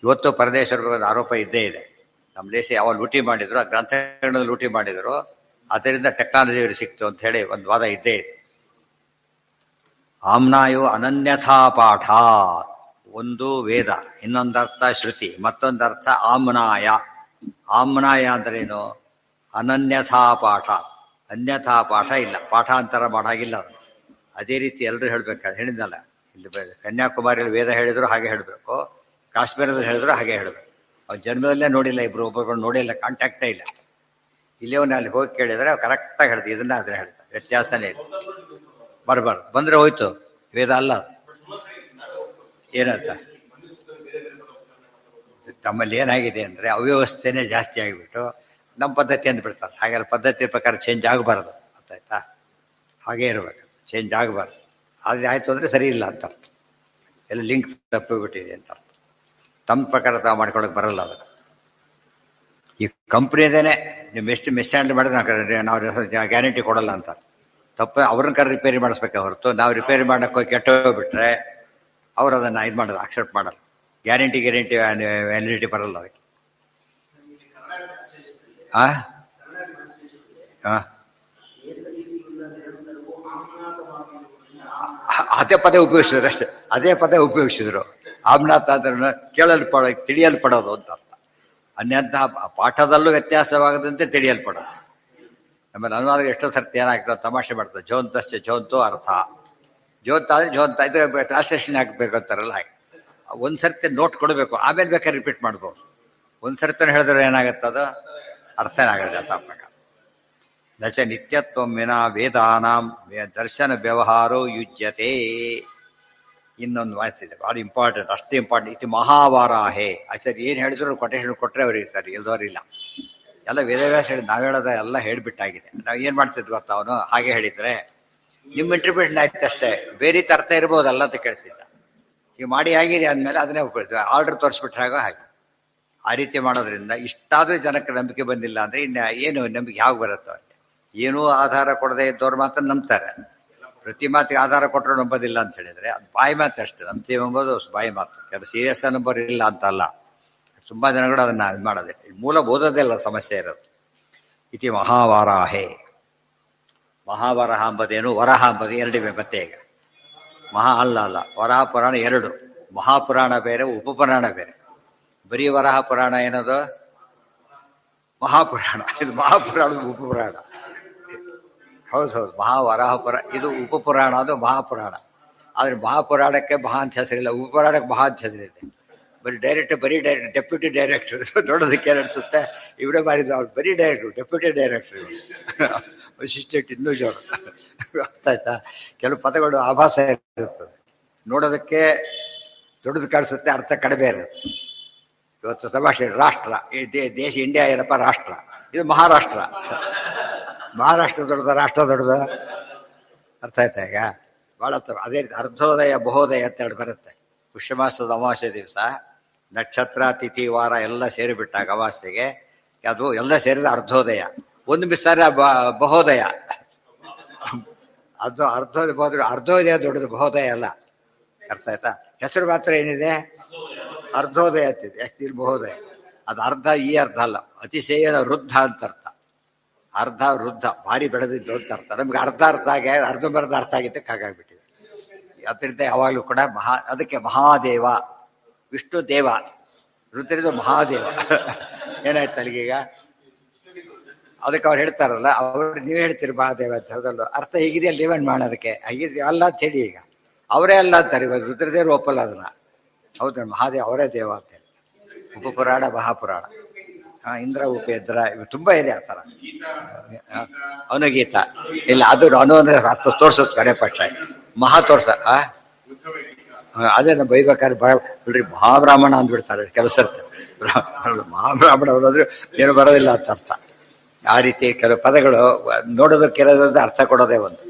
ಇವತ್ತು ಪರದೇಶರ ಆರೋಪ ಇದ್ದೇ ಇದೆ. ನಮ್ಮ ದೇಶ ಯಾವ ಲೂಟಿ ಮಾಡಿದ್ರು, ಆ ಗ್ರಂಥಗಳನ್ನ ಲೂಟಿ ಮಾಡಿದ್ರು, ಅದರಿಂದ ಟೆಕ್ನಾಲಜಿ ಸಿಕ್ತು ಅಂತ ಹೇಳಿ ಒಂದು ವಾದ ಇದ್ದೇ ಇದೆ. ಆಮ್ನಾಯೋ ಅನನ್ಯಥಾ ಪಾಠ. ಒಂದು ವೇದ, ಇನ್ನೊಂದರ್ಥ ಶ್ರುತಿ, ಮತ್ತೊಂದರ್ಥ ಆಮ್ನಾಯ. ಆಮ್ನಾಯ ಅಂದ್ರೇನು? ಅನನ್ಯಥಾ ಪಾಠ. ಅನ್ಯಥಾ ಪಾಠ ಇಲ್ಲ, ಪಾಠಾಂತರ ಮಾಡಾಗಿಲ್ಲ ಅದು. ಅದೇ ರೀತಿ ಎಲ್ಲರೂ ಹೇಳ್ಬೇಕು. ಹೇಳಿದ್ನಲ್ಲ, ಇಲ್ಲಿ ಕನ್ಯಾಕುಮಾರಿಯಲ್ಲಿ ವೇದ ಹೇಳಿದ್ರು ಹಾಗೆ ಹೇಳಬೇಕು, ಕಾಶ್ಮೀರದಲ್ಲಿ ಹೇಳಿದ್ರು ಹಾಗೆ ಹೇಳಬೇಕು. ಅವ್ರು ಜನ್ಮದಲ್ಲೇ ನೋಡಿಲ್ಲ, ಇಬ್ರು ಒಬ್ಬೊಬ್ಬರು ನೋಡಿಲ್ಲ, ಕಾಂಟ್ಯಾಕ್ಟೇ ಇಲ್ಲ. ಇಲ್ಲೇ ಅಲ್ಲಿ ಹೋಗಿ ಕೇಳಿದ್ರೆ ಕರೆಕ್ಟಾಗಿ ಹೇಳ್ತೀವಿ, ಇದನ್ನ ಆದರೆ ಹೇಳ್ತಾರೆ, ವ್ಯತ್ಯಾಸನೇ ಇಲ್ಲ. ಬರಬಾರ್ದು, ಬಂದರೆ ಹೋಯ್ತು, ವೇದ ಅಲ್ಲ ಅದು. ಏನಂತ ತಮ್ಮಲ್ಲಿ ಏನಾಗಿದೆ ಅಂದರೆ ಅವ್ಯವಸ್ಥೆನೇ ಜಾಸ್ತಿ ಆಗಿಬಿಟ್ಟು ನಮ್ಮ ಪದ್ಧತಿ ಅಂದ್ಬಿಡ್ತಾರೆ. ಹಾಗೆಲ್ಲ ಪದ್ಧತಿ ಪ್ರಕಾರ ಚೇಂಜ್ ಆಗಬಾರ್ದು, ಗೊತ್ತಾಯ್ತಾ? ಹಾಗೇ ಇರಬೇಕು, ಚೇಂಜ್ ಆಗಬಾರ್ದು. ಅದು ಆಯಿತು ಅಂದರೆ ಸರಿ ಇಲ್ಲ ಅಂತ ಅರ್ಥ, ಎಲ್ಲ ಲಿಂಕ್ ತಪ್ಪಿಬಿಟ್ಟಿದೆ ಅಂತ ಅರ್ಥ. ತಮ್ಮ ಪ್ರಕಾರ ತಾವು ಮಾಡ್ಕೊಳಕ್ಕೆ ಬರಲ್ಲ ಅದು. ಈ ಕಂಪ್ನಿದೇನೆ ನೀವು ಎಷ್ಟು ಮಿಸ್ ಹ್ಯಾಂಡಲ್ ಮಾಡಿದ್ರೆ ನಾವು ಗ್ಯಾರಂಟಿ ಕೊಡಲ್ಲ ಅಂತ ತಪ್ಪು. ಅವ್ರನ್ನ ಕರೆ ರಿಪೇರಿ ಮಾಡಿಸ್ಬೇಕೆ ಹೊರತು ನಾವು ರಿಪೇರಿ ಮಾಡೋಕ್ಕೆ ಹೋಗಿ ಕೆಟ್ಟೋಗ್ಬಿಟ್ರೆ ಅವ್ರು ಅದನ್ನು ಇದು ಮಾಡೋದು ಅಕ್ಸೆಪ್ಟ್ ಮಾಡಲ್ಲ. ಗ್ಯಾರಂಟಿ ವ್ಯಾಲಿಡಿಟಿ ಬರಲ್ಲ ಅದಕ್ಕೆ. ಅದೇ ಪದ ಉಪಯೋಗಿಸಿದ್ರು ಅಷ್ಟೇ, ಅದೇ ಪದ ಉಪಯೋಗಿಸಿದ್ರು. ಆಮ್ನಾಥ ಅಂದ್ರೆ ತಿಳಿಯಲ್ಪಡೋದು ಅಂತ ಅರ್ಥ. ಅನ್ಯಂಥ ಪಾಠದಲ್ಲೂ ವ್ಯತ್ಯಾಸವಾಗದಂತೆ ತಿಳಿಯಲ್ಪಡೋದು. ಆಮೇಲೆ ಅನುವಾದ ಎಷ್ಟೋ ಸರ್ತಿ ಏನಾಗ್ತದೆ, ತಮಾಷೆ ಮಾಡ್ತದೆ. ಜೋಂತಶ್ಚ ಜೋಂತು ಅರ್ಥ, ಜೋಂತ ಅಂದರೆ ಜೋಂತ, ಇದು ಟ್ರಾನ್ಸ್ಲೇಷನ್ ಹಾಕಬೇಕು ಅಂತಾರಲ್ಲ ಹಾಗೆ. ಒಂದು ಸರ್ತಿ ನೋಟ್ ಕೊಡಬೇಕು, ಆಮೇಲೆ ಬೇಕಾದ್ರೆ ರಿಪೀಟ್ ಮಾಡ್ಬೋದು. ಒಂದು ಸರ್ತಿ ಹೇಳಿದ್ರೆ ಏನಾಗುತ್ತದು ಅರ್ಥ ಏನಾಗುತ್ತೆ ತಾಪಕ. ನಚ ನಿತ್ಯತ್ವಂ ವಿನಾ ವೇದಾನಾಂ ದರ್ಶನ ವ್ಯವಹಾರೋ ಯುಜ್ಯತೆ. ಇನ್ನೊಂದು ವಾಯ್ಸಿದೆ, ಭಾಳ ಇಂಪಾರ್ಟೆಂಟ್, ಅಷ್ಟೇ ಇಂಪಾರ್ಟೆಂಟ್. ಇದು ಮಹಾವಾರಾಹೇ. ಆಚಾರ್ಯ ಏನು ಹೇಳಿದ್ರು ಕೊಟೇಶನ್ ಕೊಟ್ಟರೆ ಅವರಿಗೆ ಸರಿ, ಇಲ್ದವ್ರಿಲ್ಲ. ಎಲ್ಲ ವೇದವ್ಯಾಸ ಹೇಳಿ, ನಾವು ಹೇಳೋದ ಎಲ್ಲ ಹೇಳಿಬಿಟ್ಟಾಗಿದೆ. ನಾವು ಏನು ಮಾಡ್ತಿದ್ವಿ ಗೊತ್ತಾ, ಅವನು ಹಾಗೆ ಹೇಳಿದರೆ ನಿಮ್ಮ ಇಂಟರ್ಪ್ರಿಟೇಷನ್ ಆಯ್ತು ಅಷ್ಟೇ, ಬೇರೆ ಅರ್ಥ ಇರ್ಬೋದಲ್ಲ ಅಂತ ಕೇಳ್ತಿದ್ದ. ಈಗ ಮಾಡಿ ಆಗಿದೆ ಅಂದಮೇಲೆ ಅದನ್ನೇ ಉಪಯೋಗಿಸ್ತೀವಿ, ಆರ್ಡರ್ ತೋರಿಸ್ಬಿಟ್ರೆ ಹಾಗೆ. ಆ ರೀತಿ ಮಾಡೋದ್ರಿಂದ ಇಷ್ಟಾದರೂ ಜನಕ್ಕೆ ನಂಬಿಕೆ ಬಂದಿಲ್ಲ ಅಂದರೆ ಇನ್ನು ಏನು ನಂಬಿಕೆ ಯಾವ ಬರುತ್ತೋ ಅಲ್ಲಿ. ಏನೂ ಆಧಾರ ಕೊಡದೆ ಇದ್ದವ್ರು ಮಾತ್ರ ನಂಬ್ತಾರೆ. ಪ್ರತಿ ಮಾತಿಗೆ ಆಧಾರ ಕೊಟ್ಟರು ನಂಬೋದಿಲ್ಲ ಅಂತ ಹೇಳಿದರೆ ಅದು ಬಾಯಿ ಮಾತು ಅಷ್ಟೇ. ನಂಬ್ತೀವಿ ಎಂಬುದು ಬಾಯಿ ಮಾತು. ಕೆಲವು ಸೀರಿಯಸ್ ನಂಬರ್ ಇಲ್ಲ ಅಂತಲ್ಲ, ತುಂಬ ಜನಗಳು ಅದನ್ನು ಇದು ಮಾಡೋದೇ. ಮೂಲ ಓದೋದೇ ಅಲ್ಲ ಸಮಸ್ಯೆ ಇರೋದು. ಇತಿ ಮಹಾವಾರಾಹೇ. ಮಹಾವರಹ ಅಂಬದೇನು, ವರಹ ಅಂಬದು ಎರಡಿವೆ. ಮತ್ತೆ ಈಗ ಮಹಾ ಅಲ್ಲ, ವರಹ ಪುರಾಣ ಎರಡು. ಮಹಾಪುರಾಣ ಬೇರೆ, ಉಪಪುರಾಣ ಬೇರೆ. ಬರೀ ವರಹ ಪುರಾಣ ಏನದು ಮಹಾಪುರಾಣ, ಇದು ಮಹಾಪುರಾಣ ಉಪಪುರಾಣ. ಹೌದು, ಮಹಾವರಾಹ ಪುರಾಣ, ಇದು ಉಪಪುರಾಣ, ಅದು ಮಹಾಪುರಾಣ. ಆದರೆ ಮಹಾಪುರಾಣಕ್ಕೆ ಮಹಾ ಅಂತ ಹೆಸರಿಲ್ಲ, ಉಪಪುರಾಣಕ್ಕೆ ಮಹಾ ಅಂತ ಹೆಸರಿದೆ. ಬರೀ ಡೈರೆಕ್ಟ್ ಡೆಪ್ಯೂಟಿ ಡೈರೆಕ್ಟರ್ ನೋಡೋದಕ್ಕೆ ಏನು ಅನಿಸುತ್ತೆ, ಇವರೇ ಮಾಡಿದ್ರು. ಅವ್ರು ಬರೀ ಡೈರೆಕ್ಟ್ರು, ಡೆಪ್ಯೂಟಿ ಡೈರೆಕ್ಟ್ರು, ಅಸಿಸ್ಟೆಂಟ್ ಇನ್ನೂ ಜೋರು. ಗೊತ್ತಾಯ್ತಾ? ಕೆಲವು ಪದಗಳು ಆಭಾಸ ಇರುತ್ತದೆ, ನೋಡೋದಕ್ಕೆ ದೊಡ್ಡದು ಕಾಣಿಸುತ್ತೆ, ಅರ್ಥ ಕಡಿಮೆ ಇರುತ್ತೆ. ಇವತ್ತು ತಮಾಷೆ, ರಾಷ್ಟ್ರ, ಈ ದೇಶ ಇಂಡಿಯಾ ಏನಪ್ಪ ರಾಷ್ಟ್ರ, ಇದು ಮಹಾರಾಷ್ಟ್ರ. ಮಹಾರಾಷ್ಟ್ರ ದೊಡ್ಡದು, ರಾಷ್ಟ್ರ ದೊಡ್ಡದು. ಅರ್ಥ ಆಯ್ತಾ? ಈಗ ಭಾಳ ಅದೇ ರೀತಿ ಅರ್ಧೋದಯ ಬಹುದಯ ಅಂತ ಹೇಳಿ ಬರುತ್ತೆ. ಪುಷ್ಯಮಾಸದ ಅಮಾವಾಸ್ಯೆ ದಿವಸ ನಕ್ಷತ್ರ ತಿಥಿ ವಾರ ಎಲ್ಲ ಸೇರಿಬಿಟ್ಟಾಗ ಅಮಾವಾಸ್ಯೆಗೆ ಅದು ಎಲ್ಲ ಸೇರಿದ ಅರ್ಧೋದಯ. ಒಂದು ಮಿಸ್ಸಾರೆ ಬಹುದಯ. ಅದು ಅರ್ಧೋದಯ ದೊಡ್ಡದು, ಬಹುದಯ ಅಲ್ಲ. ಅರ್ಥ ಆಯ್ತಾ? ಹೆಸರು ಮಾತ್ರ ಏನಿದೆ, ಅರ್ಧೋದಯ ಅಂತಿದೆ. ಯಾಕೆ ಬಹುದಯ? ಅದು ಅರ್ಧ, ಈ ಅರ್ಧ ಅಲ್ಲ, ಅತಿಶಯದ ವೃದ್ಧ ಅಂತ ಅರ್ಥ. ಅರ್ಧ ವೃದ್ಧ, ಭಾರಿ ಬೆಳೆದಿದ್ದು ಅಂತ ಅರ್ಥ. ನಮ್ಗೆ ಅರ್ಧ ಆಗಿ ಅರ್ಧಂಬರ್ಧ ಅರ್ಥ ಆಗಿದ್ದಕ್ಕೆ ಹಾಗಾಗ್ಬಿಟ್ಟಿದೆ. ಅದರಿಂದ ಯಾವಾಗಲೂ ಕೂಡ ಅದಕ್ಕೆ ಮಹಾದೇವ, ವಿಷ್ಣು ದೇವ, ರುದ್ರದು ಮಹಾದೇವ. ಏನಾಯ್ತು ಅಲ್ಲಿಗೀಗ? ಅದಕ್ಕೆ ಅವ್ರು ಹೇಳ್ತಾರಲ್ಲ, ಅವ್ರು ನೀವು ಹೇಳ್ತೀರಿ ಮಹಾದೇವ ಅಂತ, ಹೌದಲ್ಲ? ಅರ್ಥ ಹೇಗಿದೆ ಅಲ್ಲಿ ಡಿಮ್ಯಾಂಡ್ ಮಾಡೋದಕ್ಕೆ ಹೇಗಿದ್ರಿ ಅಲ್ಲ ಅಂತ ಹೇಳಿ. ಈಗ ಅವರೇ ಅಲ್ಲ ಅಂತಾರೆ, ಇವಾಗ ರುದ್ರದೇವರು ಒಪ್ಪಲ್ಲ ಅದನ್ನ. ಹೌದ, ಮಹಾದೇವ ಅವರೇ ದೇವ ಅಂತ ಹೇಳಿ. ಉಪಪುರಾಣ ಮಹಾಪುರಾಣ, ಇಂದ್ರ ಉಪೇಂದ್ರ, ಇವು ತುಂಬ ಇದೆ ಆ ಥರ. ಅವನಗೀತ ಇಲ್ಲ, ಅದು ಅನು ಅಂದರೆ ಅರ್ಥ ತೋರ್ಸುತ್ತೆ ಕಡೆ ಪಕ್ಷ, ಮಹಾ ತೋರ್ಸ. ಅದೇ ನಾವು ಬೈಬೇಕಾದ್ರೆ ಅಲ್ರಿ ಮಹಾಬ್ರಾಹ್ಮಣ ಅಂದ್ಬಿಡ್ತಾರೆ ಕೆಲಸ. ಮಹಾಬ್ರಾಹ್ಮಣ ಅನ್ನೋದ್ರೆ ಏನು ಬರೋದಿಲ್ಲ ಅಂತ ಅರ್ಥ. ಆ ರೀತಿ ಕೆಲವು ಪದಗಳು ನೋಡೋದಕ್ಕೆ ಅರ್ಥ ಕೊಡೋದೇ ಒಂದು.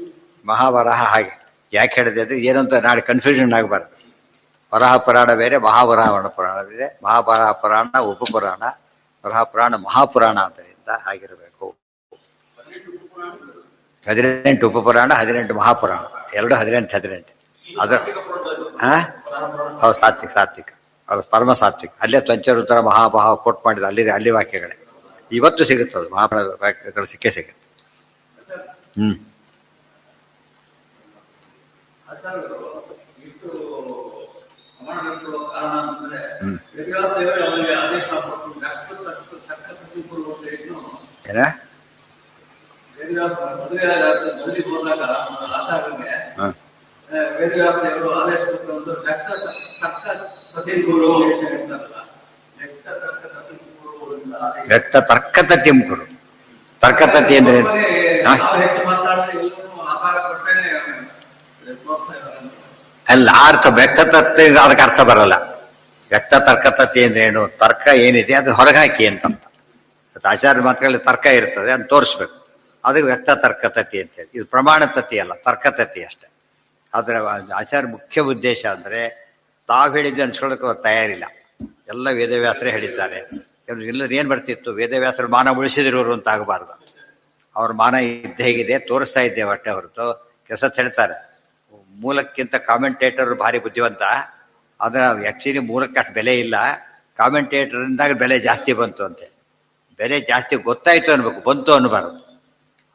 ಮಹಾವರಹ ಹಾಗೆ ಯಾಕೆ ಹೇಳಿದೆ ಅಂದರೆ ಏನಂತ ನಾಳೆ ಕನ್ಫ್ಯೂಷನ್ ಆಗಬಾರ್ದು. ವರಹ ಪುರಾಣ ಬೇರೆ, ಮಹಾವರಾಹಣ ಪುರಾಣ ಬೇರೆ. ಮಹಾವರಹ ಪುರಾಣ ಉಪಪುರಾಣ, ವರಹ ಪುರಾಣ ಮಹಾಪುರಾಣ. ಆದ್ದರಿಂದ ಹಾಗಿರಬೇಕು. 18 ಉಪಪುರಾಣ, 18 ಮಹಾಪುರಾಣ, ಎರಡು 18 ಅದರ ಹೌದು. ಸಾತ್ವಿಕ ಅವ್ರು ಪರಮ ಸಾತ್ವಿಕ. ಅಲ್ಲೇ ಪಂಚರುದ್ರ ಮಹಾಭಾವ ಕೋಟ್ ಮಾಡಿದ, ಅಲ್ಲಿ ವಾಕ್ಯಗಳೇ ಇವತ್ತು ಸಿಗುತ್ತದೆ. ಮಹಾಪುರಾಣ ವಾಕ್ಯಗಳು ಸಿಕ್ಕೇ ಸಿಗುತ್ತೆ. ಆಚಾರ್ಯರು ಇಷ್ಟು ಪ್ರಮಾಣಗಳು ಕಾರಣ ಅಂತಂದ್ರೆ ಹ್ಮ್ ವೇದವ್ಯಾಸದೇವರೇ ಅವರಿಗೆ ಆದೇಶ ಕೊಟ್ಟು ಏನ ವೇದವ್ಯಾಸ ಮದುವೆಗೆ ಹೋದಾಗ ಆಚಾರ್ಯರಿಗೆ ಹ ವೇದವ್ಯಾಸದೇವರು ಆದೇಶ ಒಂದು ತಕ್ಕ ಸತಿಗುರು ಅಂತ ಹೇಳ್ತಾರಲ್ಲ, ತಕ್ಕ ಸತಿಗುರು ವ್ಯಕ್ತ ತರ್ಕತತ್ಯಂಕುರು. ತರ್ಕತತ್ತಿ ಅಂದ್ರೆ ನಾವು ಹೆಚ್ಚು ಮಾತಾಡಿದ್ರೆ ಎಲ್ಲರೂ ಆಧಾರ ಕೊಟ್ಟೇನೆ ತೋರಿಸ್ತಾ ಇದ್ದಾರೆ. ಅಲ್ಲ, ಅರ್ಥ ವ್ಯಕ್ತತತ್ವ ಅದಕ್ಕೆ ಅರ್ಥ ಬರಲ್ಲ. ವ್ಯಕ್ತ ತರ್ಕತತ್ತಿ ಅಂದ್ರೆ ಏನು? ತರ್ಕ ಏನಿದೆ ಅದನ್ನ ಹೊರಗಾಕಿ ಅಂತಂತ. ಆಚಾರ್ಯ ಮಾತುಗಳಲ್ಲಿ ತರ್ಕ ಇರ್ತದೆ, ಅದನ್ನ ತೋರಿಸ್ಬೇಕು. ಅದಕ್ಕೆ ವ್ಯಕ್ತ ತರ್ಕತತ್ತಿ ಅಂತೇಳಿ. ಇದು ಪ್ರಮಾಣ ತತ್ತಿ ಅಲ್ಲ, ತರ್ಕತತ್ತಿ ಅಷ್ಟೇ. ಆದ್ರೆ ಆಚಾರ್ಯ ಮುಖ್ಯ ಉದ್ದೇಶ ಅಂದ್ರೆ ತಾವು ಹೇಳಿದ್ದು ಅನ್ಸ್ಕೊಳ್ಳೋಕೆ ಅವ್ರು ತಯಾರಿಲ್ಲ. ಎಲ್ಲ ವೇದವ್ಯಾಸರೇ ಹೇಳಿದ್ದಾರೆ. ಇಲ್ಲದ ಏನ್ ಬರ್ತಿತ್ತು? ವೇದವ್ಯಾಸರು ಮಾನ ಉಳಿಸಿದಿರೋರು ಅಂತ ಆಗಬಾರ್ದು. ಅವ್ರ ಮಾನ ಇದ್ದ ಹೇಗಿದೆ ತೋರಿಸ್ತಾ ಇದ್ದೆ ಹೊಟ್ಟೆ ಹೊರತು ಕೆಲಸ ಹೇಳ್ತಾರೆ. ಮೂಲಕ್ಕಿಂತ ಕಾಮೆಂಟೇಟರ್ ಭಾರಿ ಬುದ್ಧಿವಂತ. ಆದ್ರೆ ಆಕ್ಚುಲಿ ಮೂಲಕ್ಕೆ ಅಷ್ಟು ಬೆಲೆ ಇಲ್ಲ. ಕಾಮೆಂಟೇಟರ್ ಇಂದಾಗ ಬೆಲೆ ಜಾಸ್ತಿ ಬಂತು ಅಂತೆ. ಬೆಲೆ ಜಾಸ್ತಿ ಗೊತ್ತಾಯ್ತು ಅನ್ಬೇಕು, ಬಂತು ಅನ್ಬಾರ್ದು.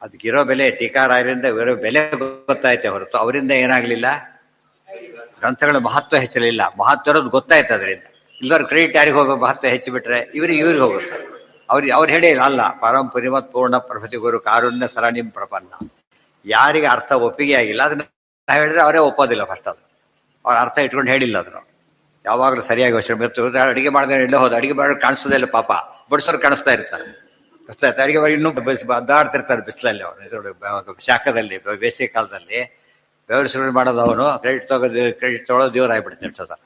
ಅದಕ್ಕಿರೋ ಬೆಲೆ ಟೀಕಾರಾಯರಿಂದ ಇರೋ ಬೆಲೆ ಗೊತ್ತಾಯ್ತೆ ಹೊರತು ಅವರಿಂದ ಏನಾಗ್ಲಿಲ್ಲ, ಗ್ರಂಥಗಳ ಮಹತ್ವ ಹೆಚ್ಚಲಿಲ್ಲ. ಮಹತ್ವ ಇರೋದು ಗೊತ್ತಾಯ್ತು ಅದರಿಂದ. ಇಲ್ಲವ್ರ ಕ್ರೆಡಿಟ್ ಯಾರಿಗೆ ಹೋಗೋ? ಮಹತ್ವ ಹೆಚ್ಚು ಬಿಟ್ರೆ ಇವ್ರಿಗೆ ಹೋಗುತ್ತೆ. ಅವ್ರು ಹೇಳಿಲ್ಲ, ಅಲ್ಲ ಪರಂಪರಿಮತ್ ಪೂರ್ಣ ಪ್ರಭತಿ ಗುರು ಕಾರುಣ್ಯ ಸರಣಿಂ ಪ್ರಪನ್ನ. ಯಾರಿಗೆ ಅರ್ಥ ಒಪ್ಪಿಗೆ ಆಗಿಲ್ಲ ಅದನ್ನ ಹೇಳಿದ್ರೆ ಅವರೇ ಒಪ್ಪೋದಿಲ್ಲ. ಫಸ್ಟ್ ಅದು ಅವ್ರ ಅರ್ಥ ಇಟ್ಕೊಂಡು ಹೇಳಿಲ್ಲ. ಅದನ್ನು ಯಾವಾಗಲೂ ಸರಿಯಾಗಿ ಯೋಚನೆ ಬರ್ತು. ಅಡಿಗೆ ಮಾಡಿದ್ರೆ ಎಲ್ಲೇ ಹೋದ ಅಡಿಗೆ ಮಾಡೋದು ಕಾಣಿಸೋದೇ ಇಲ್ಲ ಪಾಪ. ಬಡಿಸೋರು ಕಾಣಿಸ್ತಾ ಇರ್ತಾರೆ. ಅಡಿಗೆ ಮಾಡಿ ಇನ್ನೂ ಅದ್ದಾಡ್ತಿರ್ತಾರೆ ಬಿಸಿಲಲ್ಲಿ. ಅವನು ಶಾಖದಲ್ಲಿ ಬೇಸಿಗೆ ಕಾಲದಲ್ಲಿ ಬೆವರು ಮಾಡೋದು. ಅವನು ಕ್ರೆಡಿಟ್ ತೊಗೊಳ್ಳೋದು ದೇವರಾಗ್ಬಿಡ್ತಾನೆ. ಸದಾ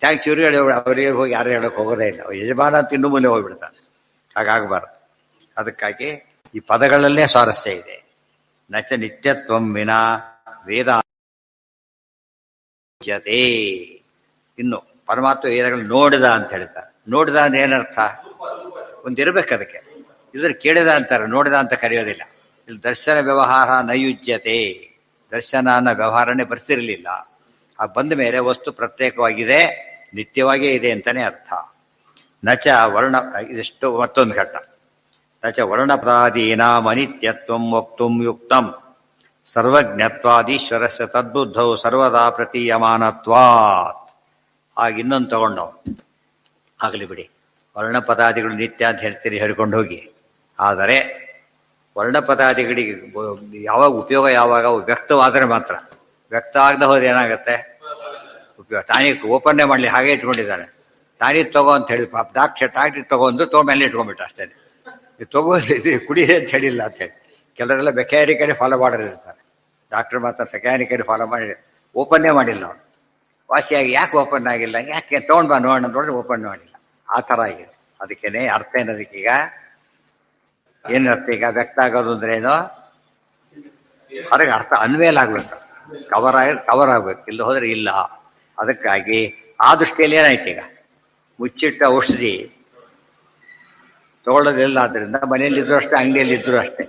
ಥ್ಯಾಂಕ್ಸ್ ಇವ್ರಿಗೆ ಹೇಳಿ ಅವರಿಗೆ ಹೋಗಿ ಯಾರು ಹೇಳೋಕೆ ಹೋಗೋದೇ ಇಲ್ಲ. ಯಜಮಾನ ಅಂತ ಇನ್ನೂ ಮುಂದೆ ಹೋಗ್ಬಿಡ್ತಾನೆ. ಹಾಗಾಗಬಾರ್ದು. ಅದಕ್ಕಾಗಿ ಈ ಪದಗಳಲ್ಲೇ ಸ್ವಾರಸ್ಯ ಇದೆ. ನಚ ನಿತ್ಯತ್ವಂ ವಿನಾ ವೇದ ಇನ್ನು ಪರಮಾತ್ಮ ವೇದಗಳು ನೋಡಿದ ಅಂತ ಹೇಳ್ತಾರೆ. ನೋಡಿದ ಅಂದ್ರೆ ಏನರ್ಥ? ಒಂದಿರ್ಬೇಕು ಅದಕ್ಕೆ. ಇದ್ರ ಕೇಳಿದ ಅಂತಾರೆ, ನೋಡಿದ ಅಂತ ಕರೆಯೋದಿಲ್ಲ. ಇಲ್ಲಿ ದರ್ಶನ ವ್ಯವಹಾರ ನೈಯುಜ್ಯತೆ. ದರ್ಶನ ಅನ್ನೋ ವ್ಯವಹಾರನೇ ಬರ್ತಿರ್ಲಿಲ್ಲ. ಆ ಬಂದ ಮೇಲೆ ವಸ್ತು ಪ್ರತ್ಯೇಕವಾಗಿದೆ, ನಿತ್ಯವಾಗೇ ಇದೆ ಅಂತಾನೆ ಅರ್ಥ. ನಚ ವರ್ಣ, ಇದಿಷ್ಟು ಮತ್ತೊಂದು ಘಟ್ಟ. ನಚ ವರ್ಣಪದಾದೀನಾಂ ಅನಿತ್ಯತ್ವಂ ವಕ್ತುಂ ಯುಕ್ತಂ ಸರ್ವಜ್ಞತ್ವಾದೀಶ್ವರಸ್ಯ ತದ್ಬುದ್ಧೌ ಸರ್ವದಾ ಪ್ರತೀಯಮಾನತ್ವಾತ್. ಆಗ ಇನ್ನೊಂದು ತಗೊಂಡು ಆಗಲಿ ಬಿಡಿ, ವರ್ಣಪದಾದಿಗಳು ನಿತ್ಯ ಅಂತ ಹೇಳ್ತೀರಿ, ಹೇಳ್ಕೊಂಡು ಹೋಗಿ. ಆದರೆ ವರ್ಣಪದಾದಿಗಳಿಗೆ ಯಾವಾಗ ಉಪಯೋಗ, ಯಾವಾಗ ವ್ಯಕ್ತವಾದರೆ ಮಾತ್ರ. ವ್ಯಕ್ತ ಆಗದೆ ಹೋದ್ರೆ ಏನಾಗುತ್ತೆ? ಉಪಯೋಗ. ಟಾನಿಕ್ ಓಪನ್ನೇ ಮಾಡಲಿ, ಹಾಗೆ ಇಟ್ಕೊಂಡಿದ್ದಾನೆ. ಟಾನಿಕ್ ತಗೋ ಅಂತ ಹೇಳಿ ಪಾಪ ಟಾನಿಕ್ ತಗೊಂಡು ಮೇಲೆ ಇಟ್ಕೊಂಡ್ಬಿಟ್ಟ ಅಷ್ಟೇ. ಇದು ತಗೋದು ಕುಡಿದೆ ಅಂತ ಹೇಳಿಲ್ಲ ಅಂತ ಹೇಳಿ. ಕೆಲವರೆಲ್ಲ ಮೆಕ್ಯಾನಿಕಲಿ ಫಾಲೋ ಮಾಡೋರಿರ್ತಾರೆ. ಡಾಕ್ಟರ್ ಮಾತ್ರ ಮೆಕ್ಯಾನಿಕಲಿ ಫಾಲೋ ಮಾಡಿ ಓಪನ್ನೇ ಮಾಡಿಲ್ಲ ಅವನು. ವಾಸಿಯಾಗಿ ಯಾಕೆ ಓಪನ್ ಆಗಿಲ್ಲ, ಯಾಕೆ ತಗೊಂಡ್ ಬಾ ನೋಡೋಣ ನೋಡ್ರಿ ಓಪನ್ ಮಾಡಿಲ್ಲ. ಆ ಥರ ಆಗಿದೆ. ಅದಕ್ಕೇನೆ ಅರ್ಥ ಏನದಕ್ಕೀಗ ಏನ್ ಅರ್ಥ? ಈಗ ವ್ಯಕ್ತ ಆಗೋದು ಅಂದ್ರೆ ಏನು? ಹೊರಗೆ ಅರ್ಥ ಅನ್ವೇಲ್ ಆಗ್ಬೇಕು, ಕವರ್ ಆಗ್ಬೇಕು. ಇಲ್ಲ ಹೋದ್ರೆ ಇಲ್ಲ. ಅದಕ್ಕಾಗಿ ಆ ದೃಷ್ಟಿಯಲ್ಲಿ ಏನಾಯ್ತು? ಈಗ ಮುಚ್ಚಿಟ್ಟ ಔಷಧಿ ತಗೊಳ್ಳೋದಿಲ್ಲ. ಆದ್ರಿಂದ ಮನೆಯಲ್ಲಿದ್ರು ಅಷ್ಟೇ, ಅಂಗಡಿಯಲ್ಲಿದ್ರು ಅಷ್ಟೇ.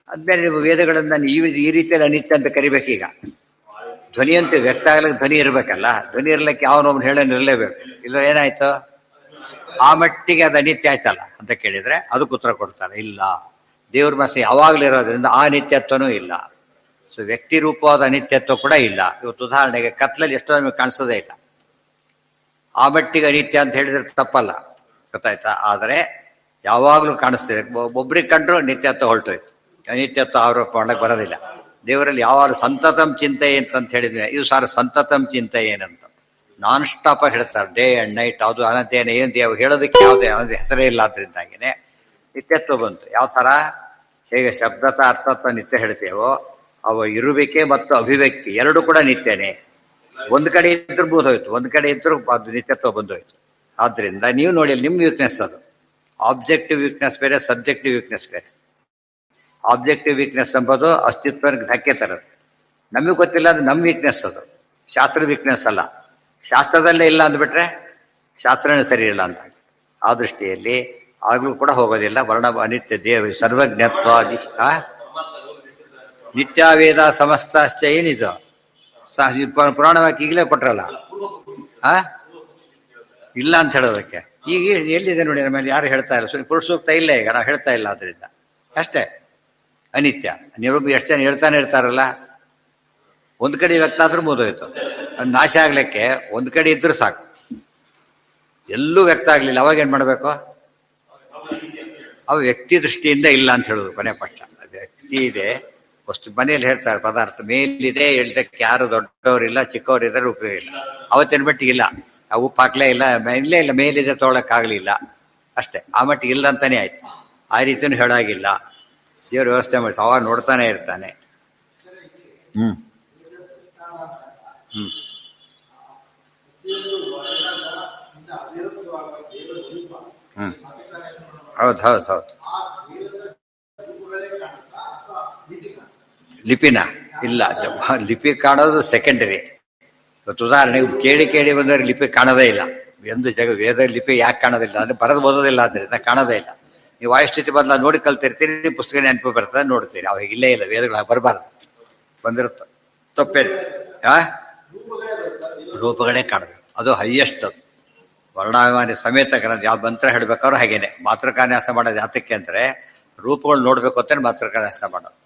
ಅದ್ಮೇಲೆ ನೀವು ವೇದಗಳನ್ನ ಈ ರೀತಿಯಲ್ಲಿ ಅನಿತ್ಯ ಅಂತ ಕರಿಬೇಕೀಗ. ಧ್ವನಿ ಅಂತ ವ್ಯಕ್ತ ಆಗ್ಲಿಕ್ಕೆ ಧ್ವನಿ ಇರ್ಬೇಕಲ್ಲ. ಧ್ವನಿ ಇರ್ಲಿಕ್ಕೆ ಯಾವನೊಬ್ನು ಹೇಳೋನಿರ್ಲೇಬೇಕು. ಇಲ್ಲ ಏನಾಯ್ತು? ಆ ಮಟ್ಟಿಗೆ ಅದು ಅನಿತ್ಯ ಆಯ್ತಲ್ಲ ಅಂತ ಕೇಳಿದ್ರೆ ಅದಕ್ಕೆ ಉತ್ತರ ಕೊಡ್ತಾರೆ, ಇಲ್ಲ, ದೇವ್ರ ಮನಸ್ಸು ಯಾವಾಗಲೂ ಇರೋದ್ರಿಂದ ಆ ನಿತ್ಯತ್ವನೂ ಇಲ್ಲ. ಸೊ ವ್ಯಕ್ತಿ ರೂಪವಾದ ಅನಿತ್ಯತ್ವ ಕೂಡ ಇಲ್ಲ. ಇವತ್ತು ಉದಾಹರಣೆಗೆ ಕತ್ಲಲ್ಲಿ ಎಷ್ಟೋ ನಮಗೆ ಕಾಣಿಸೋದೇ ಇಲ್ಲ. ಆ ಮಟ್ಟಿಗೆ ಅನಿತ್ಯ ಅಂತ ಹೇಳಿದ್ರೆ ತಪ್ಪಲ್ಲ, ಗೊತ್ತಾಯ್ತಾ? ಆದರೆ ಯಾವಾಗಲೂ ಕಾಣಿಸ್ತಿದೆ. ಒಬ್ರಿಗೆ ಕಂಡ್ರು ನಿತ್ಯತ್ವ ಹೊರಟೋಯ್ತು. ಅನಿತ್ಯತ್ವ ಆರೋಪ ಮಾಡಕ್ಕೆ ಬರೋದಿಲ್ಲ. ದೇವರಲ್ಲಿ ಯಾವಾಗಲೂ ಸಂತತಂ ಚಿಂತೆ ಅಂತ ಹೇಳಿದ್ವಿ. ಇದು ಸಾರ ಸಂತತಂ ಚಿಂತೆ ಏನಂತ ನಾನ್ ಸ್ಟಾಪ್ ಆಗಿ ಹೇಳ್ತಾರೆ. Day and night. ಅದು ಅನಂತೇನೆ ಏನು ಹೇಳೋದಕ್ಕೆ ಯಾವುದೇ ಹೆಸರೇ ಇಲ್ಲ. ಆದ್ರಿಂದಾಗಿನೇ ನಿತ್ಯತ್ವ ಬಂತು. ಯಾವ ತರ? ಹೇಗೆ ಶಬ್ದತ ಅರ್ಥತ್ವ ನಿತ್ಯ ಹೇಳ್ತೇವೋ, ಅವ ಇರುವಿಕೆ ಮತ್ತು ಅಭಿವ್ಯಕ್ತಿ ಎರಡು ಕೂಡ ನಿತ್ಯನೇ. ಒಂದ್ ಕಡೆ ಇದ್ರು ಬೋಧೋಯ್ತು, ಒಂದ್ ಕಡೆ ಇದ್ರು ಅದು ನಿತ್ಯತ್ವ ಬಂದೋಯ್ತು. ಆದ್ರಿಂದ ನೀವು ನೋಡಿ, ನಿಮ್ ವೀಕ್ನೆಸ್ ಅದು. ಆಬ್ಜೆಕ್ಟಿವ್ ವೀಕ್ನೆಸ್ ಬೇರೆ, ಸಬ್ಜೆಕ್ಟಿವ್ ವೀಕ್ನೆಸ್ ಬೇರೆ. ಆಬ್ಜೆಕ್ಟಿವ್ ವೀಕ್ನೆಸ್ ಎಂಬುದು ಅಸ್ತಿತ್ವಕ್ಕೆ ಧಕ್ಕೆ ತರೋದು. ನಮಗೆ ಗೊತ್ತಿಲ್ಲ, ಅದು ನಮ್ಮ ವೀಕ್ನೆಸ್. ಅದು ಶಾಸ್ತ್ರ ವೀಕ್ನೆಸ್ ಅಲ್ಲ. ಶಾಸ್ತ್ರದಲ್ಲೇ ಇಲ್ಲ ಅಂದ್ಬಿಟ್ರೆ ಶಾಸ್ತ್ರನೇ ಸರಿ ಇಲ್ಲ ಅಂತ. ಆ ದೃಷ್ಟಿಯಲ್ಲಿ ಆಗ್ಲೂ ಕೂಡ ಹೋಗೋದಿಲ್ಲ. ವರ್ಣ ಅನಿತ್ಯ ದೇವ ಸರ್ವಜ್ಞತ್ವಾದಿ ನಿತ್ಯಾವೇದ ಸಮಸ್ತಾಶ್ಚ ಏನಿದು ಪುರಾಣ ವಾಕ್ಯ ಈಗಲೇ ಕೊಟ್ರಲ್ಲ. ಇಲ್ಲ ಅಂತ ಹೇಳೋದಕ್ಕೆ ಈಗ ಎಲ್ಲಿದೆ ನೋಡಿ. ನಮ್ಮಲ್ಲಿ ಯಾರು ಹೇಳ್ತಾ ಇಲ್ಲ. ಪುರುಷ ಸೂಕ್ತ ಇಲ್ಲ, ಈಗ ನಾವು ಹೇಳ್ತಾ ಇಲ್ಲ. ಆದ್ರಿಂದ ಅಷ್ಟೇ ಅನಿತ್ಯ. ನೀವೊಬ್ಬ ಎಷ್ಟು ಜನ ಹೇಳ್ತಾನೆ ಇರ್ತಾರಲ್ಲ, ಒಂದು ಕಡೆ ವ್ಯಕ್ತ ಆದ್ರೂ ಮುಗಿದೋಯ್ತು. ಅದು ನಾಶ ಆಗ್ಲಿಕ್ಕೆ ಒಂದು ಕಡೆ ಇದ್ರೂ ಸಾಕು. ಎಲ್ಲೂ ವ್ಯಕ್ತ ಆಗ್ಲಿಲ್ಲ, ಅವಾಗ ಏನ್ ಮಾಡ್ಬೇಕು? ಅವು ವ್ಯಕ್ತಿ ದೃಷ್ಟಿಯಿಂದ ಇಲ್ಲ ಅಂತ ಹೇಳುದು ಕೊನೆ ಪಕ್ಷ. ವ್ಯಕ್ತಿ ಇದೆ, ವಸ್ತು ಮನೆಯಲ್ಲಿ ಹೇಳ್ತಾರೆ ಪದಾರ್ಥ ಮೇಲಿದೆ, ಹೇಳ್ದಕ್ಕೆ ಯಾರು ದೊಡ್ಡವರಿಲ್ಲ, ಚಿಕ್ಕವರಿದ್ದಾರೆ, ಉಪಯೋಗ ಇಲ್ಲ. ಅವತ್ತಿನ ಮಟ್ಟಿಗೆ ಇಲ್ಲ, ಆ ಉಪ್ಪು ಹಾಕ್ಲೇ ಇಲ್ಲ, ಇಲ್ಲೇ ಇಲ್ಲ, ಮೇಲಿದೆ ತೊಗೊಳಕ್ಕಾಗ್ಲಿಲ್ಲ ಅಷ್ಟೇ, ಆ ಮಟ್ಟಿಗೆ ಇಲ್ಲ ಅಂತಾನೆ ಆಯ್ತು. ಆ ರೀತಿಯೂ ಹೇಳಾಗಿಲ್ಲ. ದೇವ್ರ ವ್ಯವಸ್ಥೆ ಮಾಡಿ ಅವಾಗ ನೋಡ್ತಾನೆ ಇರ್ತಾನೆ. ಹ್ಮ್ ಹ್ಮ್ ಹ್ಮ್ ಹೌದು ಹೌದು ಹೌದು. ಲಿಪಿನ ಇಲ್ಲ, ಲಿಪಿ ಕಾಣೋದು ಸೆಕೆಂಡರಿ. ಇವತ್ತು ಉದಾಹರಣೆಗೆ ಕೇಳಿ ಕೇಳಿ ಬಂದರೆ ಲಿಪಿ ಕಾಣೋದೇ ಇಲ್ಲ. ಎಂದು ವೇದ ಲಿಪಿ ಯಾಕೆ ಕಾಣೋದಿಲ್ಲ ಅಂದ್ರೆ ಬರೆದು ಓದೋದಿಲ್ಲ, ಆದ್ದರಿಂದ ಕಾಣೋದೇ ಇಲ್ಲ. ನೀವು ವಾಯುಸ್ಥಿತಿ ಬದಲ ನೋಡಿ ಕಲ್ತಿರ್ತೀರಿ, ಪುಸ್ತಕ ನೆನಪು ಬರ್ತದೆ, ನೋಡ್ತೀರಿ. ಅವಾಗ ಇಲ್ಲೇ ಇಲ್ಲ, ವೇದಗಳು ಬರಬಾರ್ದು. ಬಂದಿರುತ್ತ ತಪ್ಪೇನು, ರೂಪಗಳೇ ಕಾಣಬೇಕು, ಅದು ಹೈಯೆಸ್ಟ್. ಅದು ವರ್ಣಾಭಿಮಾನಿ ಸಮೇತ ಗ್ರಂಥ ಯಾವ ಮಂತ್ರ ಹೇಳ್ಬೇಕಾದ್ರು ಹಾಗೇನೆ. ಮಾತೃಕಾನ್ಯಾಸ ಮಾಡೋದು ಯಾತಕ್ಕೆ ಅಂದ್ರೆ ರೂಪಗಳು ನೋಡ್ಬೇಕು ಅಂತ ಮಾತೃಕಾನ್ಯಾಸ ಮಾಡೋದು.